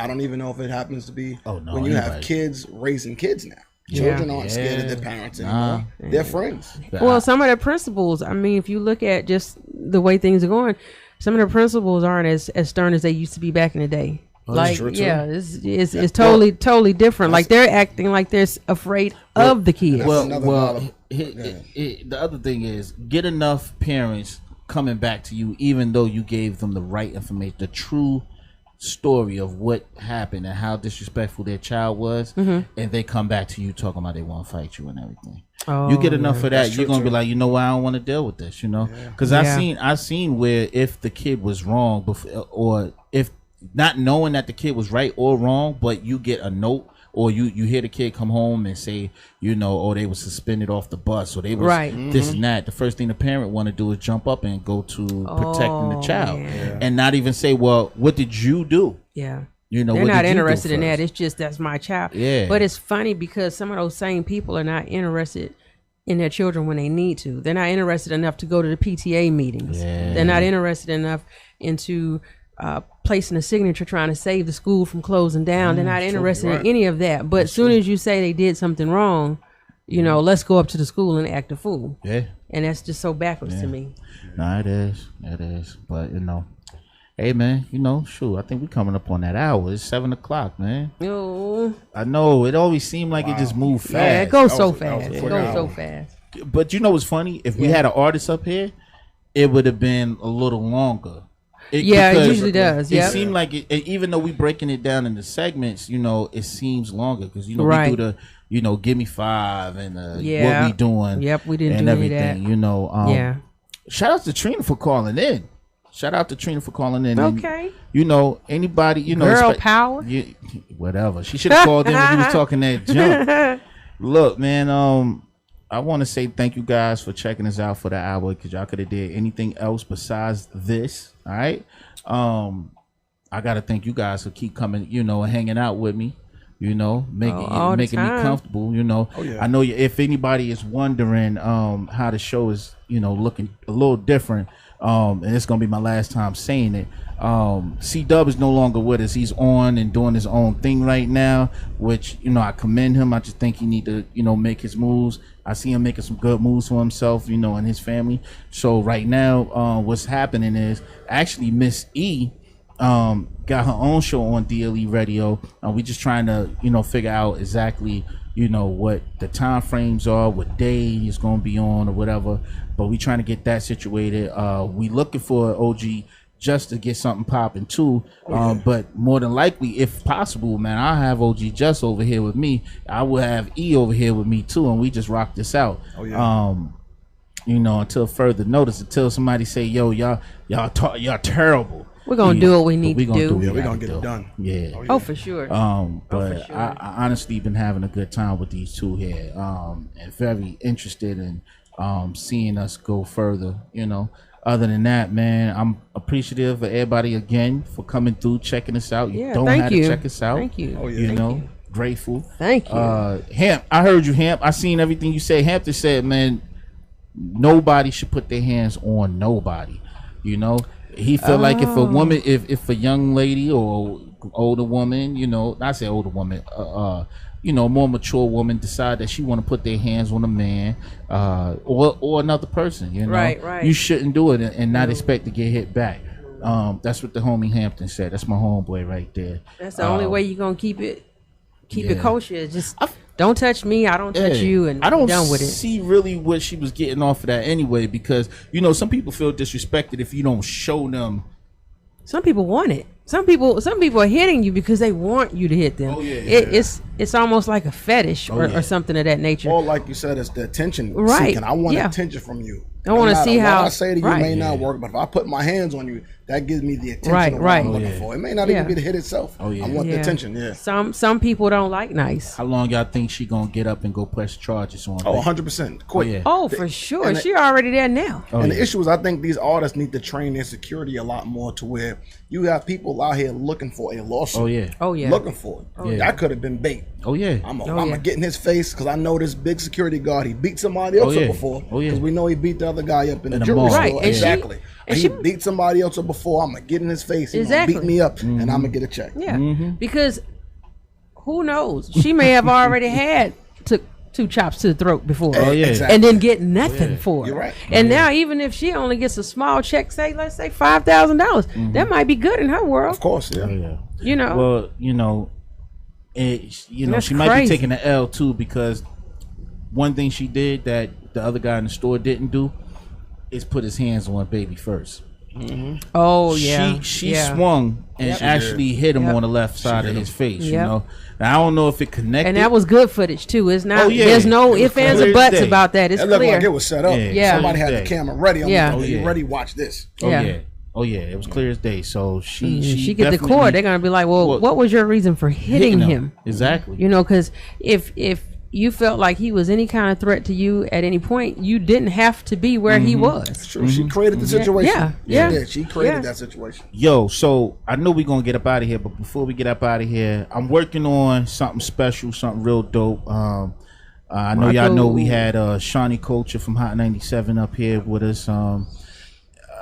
don't even know if it happens to be when you anybody. have kids raising kids now. Children aren't scared of their parents anymore. They're friends. Well, some of the principals, if you look at just the way things are going, some of the principals aren't as stern as they used to be back in the day. It's totally different. Like they're acting like they're afraid of the kids. The other thing is, get enough parents coming back to you, even though you gave them the right information, the true story of what happened and how disrespectful their child was, and they come back to you talking about they want to fight you and everything. You get enough of that, you're gonna be like, I don't want to deal with this, because I seen where if the kid was wrong before, or if not knowing that the kid was right or wrong, but you get a note or you hear the kid come home and say, they were suspended off the bus, or they was this and that. The first thing the parent want to do is jump up and go to protecting the child, and not even say, well, what did you do? Yeah. They're not interested in that. It's just, that's my child. Yeah. But it's funny because some of those same people are not interested in their children when they need to. They're not interested enough to go to the PTA meetings. Yeah. They're not interested enough into placing a signature trying to save the school from closing down. They're not interested in any of that. But as soon as you say they did something wrong, let's go up to the school and act a fool. Yeah. And that's just so backwards to me. No, it is. But hey man, I think we're coming up on that hour. It's 7:00, man. Oh. I know. It always seemed like it just moved fast. Yeah, it goes so fast. It goes so fast. But what's funny? If we had an artist up here, it would have been a little longer. It usually does. It seemed like it, even though we breaking it down into segments, it seems longer because we do the give me five and what we doing. Yep, we didn't and do everything. Any of that. Shout out to Trina for calling in. Okay. And, anybody girl power. Whatever. She should have called in when you was talking that junk. Look, man. I want to say thank you guys for checking us out for the hour, because y'all could have did anything else besides this. All right. I got to thank you guys for keep coming, and hanging out with me, making me comfortable, I know if anybody is wondering how the show is, looking a little different, and it's going to be my last time saying it. C-Dub is no longer with us. He's on and doing his own thing right now, which, I commend him. I just think he need to, make his moves. I see him making some good moves for himself, and his family. So right now, what's happening is actually Miss E got her own show on D.L.E. Radio. We just trying to, figure out exactly, what the time frames are, what day he's going to be on or whatever. But we trying to get that situated. We looking for OG just to get something popping too. But more than likely, if possible, man, I'll have OG just over here with me. I will have E over here with me too, and we just rock this out. Until further notice, until somebody say, yo, y'all terrible. We're gonna do what we need to do. We're gonna get it done. Oh, for sure. But I honestly been having a good time with these two here, and very interested in seeing us go further. Other than that, man, I'm appreciative of everybody again for coming through, checking us out. You don't have to check us out. Thank you. Grateful. Thank you. Hamp, I heard you, Hamp. I seen everything you said. Hampton said, man, nobody should put their hands on nobody. He felt like if a woman, if a young lady or older woman, not say older woman, more mature woman decide that she want to put their hands on a man or another person, right. You shouldn't do it and not expect to get hit back. That's what the homie Hampton said. That's my homeboy right there. That's the only way you're gonna keep it kosher. Just don't touch me, I don't touch you, and I don't done with it. see really what she was getting off of that anyway, because you know some people feel disrespected if you don't show them. Some people want it. Some people are hitting you because they want you to hit them. Oh, yeah. It's almost like a fetish or something of that nature. Or like you said, it's the attention Right. seeking. I want Yeah. attention from you. I want to see what how I say to you right. may not work, but if I put my hands on you, that gives me the attention Right, of what right. I'm looking for. It may not even be the hit itself. Oh, yeah. I want the attention. Yeah. Some people don't like nice. How long y'all think she gonna get up and go press charges on? Oh, 100%. Quick. yeah. Oh, for sure. and She already there now. Oh, And yeah. the issue is, I think these artists need to train their security a lot more to where you have people out here looking for a lawsuit. Oh yeah. Oh yeah. Looking for it. yeah. That could have been bait. Oh yeah. I'm Oh, gonna yeah. get in his face because I know this big security guard. He beat somebody else Oh, yeah. up before. Oh, yeah. Because we know he beat the other guy up in In the the jury mall. store. Right, and Exactly. and he she- beat somebody else up before. I'm gonna get in his face. He's Exactly. gonna beat me up, Mm-hmm. and I'm gonna get a check. Yeah. Because who knows? She may have already had took 2 chops to the throat before. Oh, yeah. Exactly. And then get nothing for it. You're right. And now, even if she only gets a small check, let's say $5,000, that might be good in her world. Of course, yeah. Oh yeah. You know. Well, you know, That's she might be crazy. taking the L too, because one thing she did that the other guy in the store didn't do is put his hands on baby first. Oh yeah. She yeah. swung and actually hit him Yep. on the left side of his face. You Yep. know, and I don't know if it connected. And that was good footage too. It's not. Oh, yeah. There's no It was ifs, ands, clear or as buts day. about that. It's It looked clear. like it was set up. Yeah. Somebody Yeah. had the camera ready. Yeah. Like, Oh, you yeah. ready? Watch this. Oh Yeah. yeah. Oh yeah. It was clear as day. So she Get the definitely- court. They're gonna be like, well, Well, what was your reason for hitting him? Exactly. You know, because if you felt like he was any kind of threat to you at any point, you didn't have to be where he was. True. She created the situation. Yeah. She did. She created Yeah. that situation. Yo, so I know we're gonna get up out of here, but before we get up out of here, I'm working on something special, something real dope. I know y'all know we had Shawnee Culture from Hot 97 up here with us.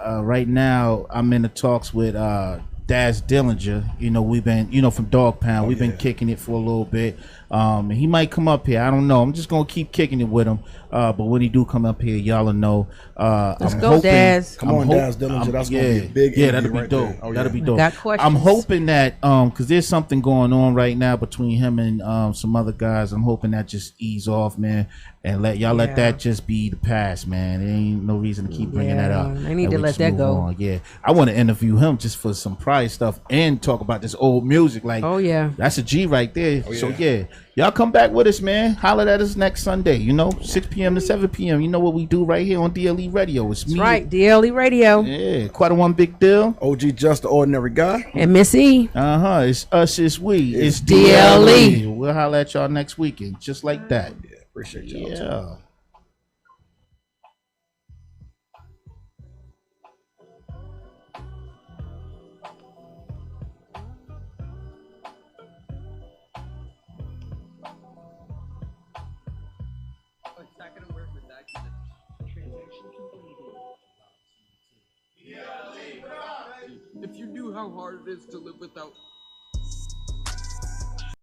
Right now, I'm in the talks with Daz Dillinger. You know, we've been, from Dog Pound, we've been kicking it for a little bit. And he might come up here. I don't know. I'm just gonna keep kicking it with him. But when he do come up here, y'all will know. Let's I'm go, hoping, Daz. Come on, Daz Dillinger. That's gonna be a big yeah, interview that'll be right dope. there. Oh, That'll yeah. be dope. Got questions. I'm hoping that because there's something going on right now between him and some other guys. I'm hoping that just ease off, man, and let Yeah. that just be the past, man. There ain't no reason to keep bringing that up. They need And to we let just that move go. on. Yeah, I want to interview him just for some prize stuff and talk about this old music. Like, Oh yeah. that's a G right there. So yeah, y'all come back with us, man. Holler at us next Sunday. 6 p.m. to 7 p.m. You know what we do right here on D.L.E. Radio. It's That's me. right. D.L.E. Radio Yeah, quite a one big deal. OG Just the Ordinary Guy. and Miss E. It's us, it's we. It's D.L.E. D.L.E. We'll holler at y'all next weekend, just like that. Yeah, appreciate y'all. Yeah. It's not gonna work with document transaction completed. If you knew how hard it is to live without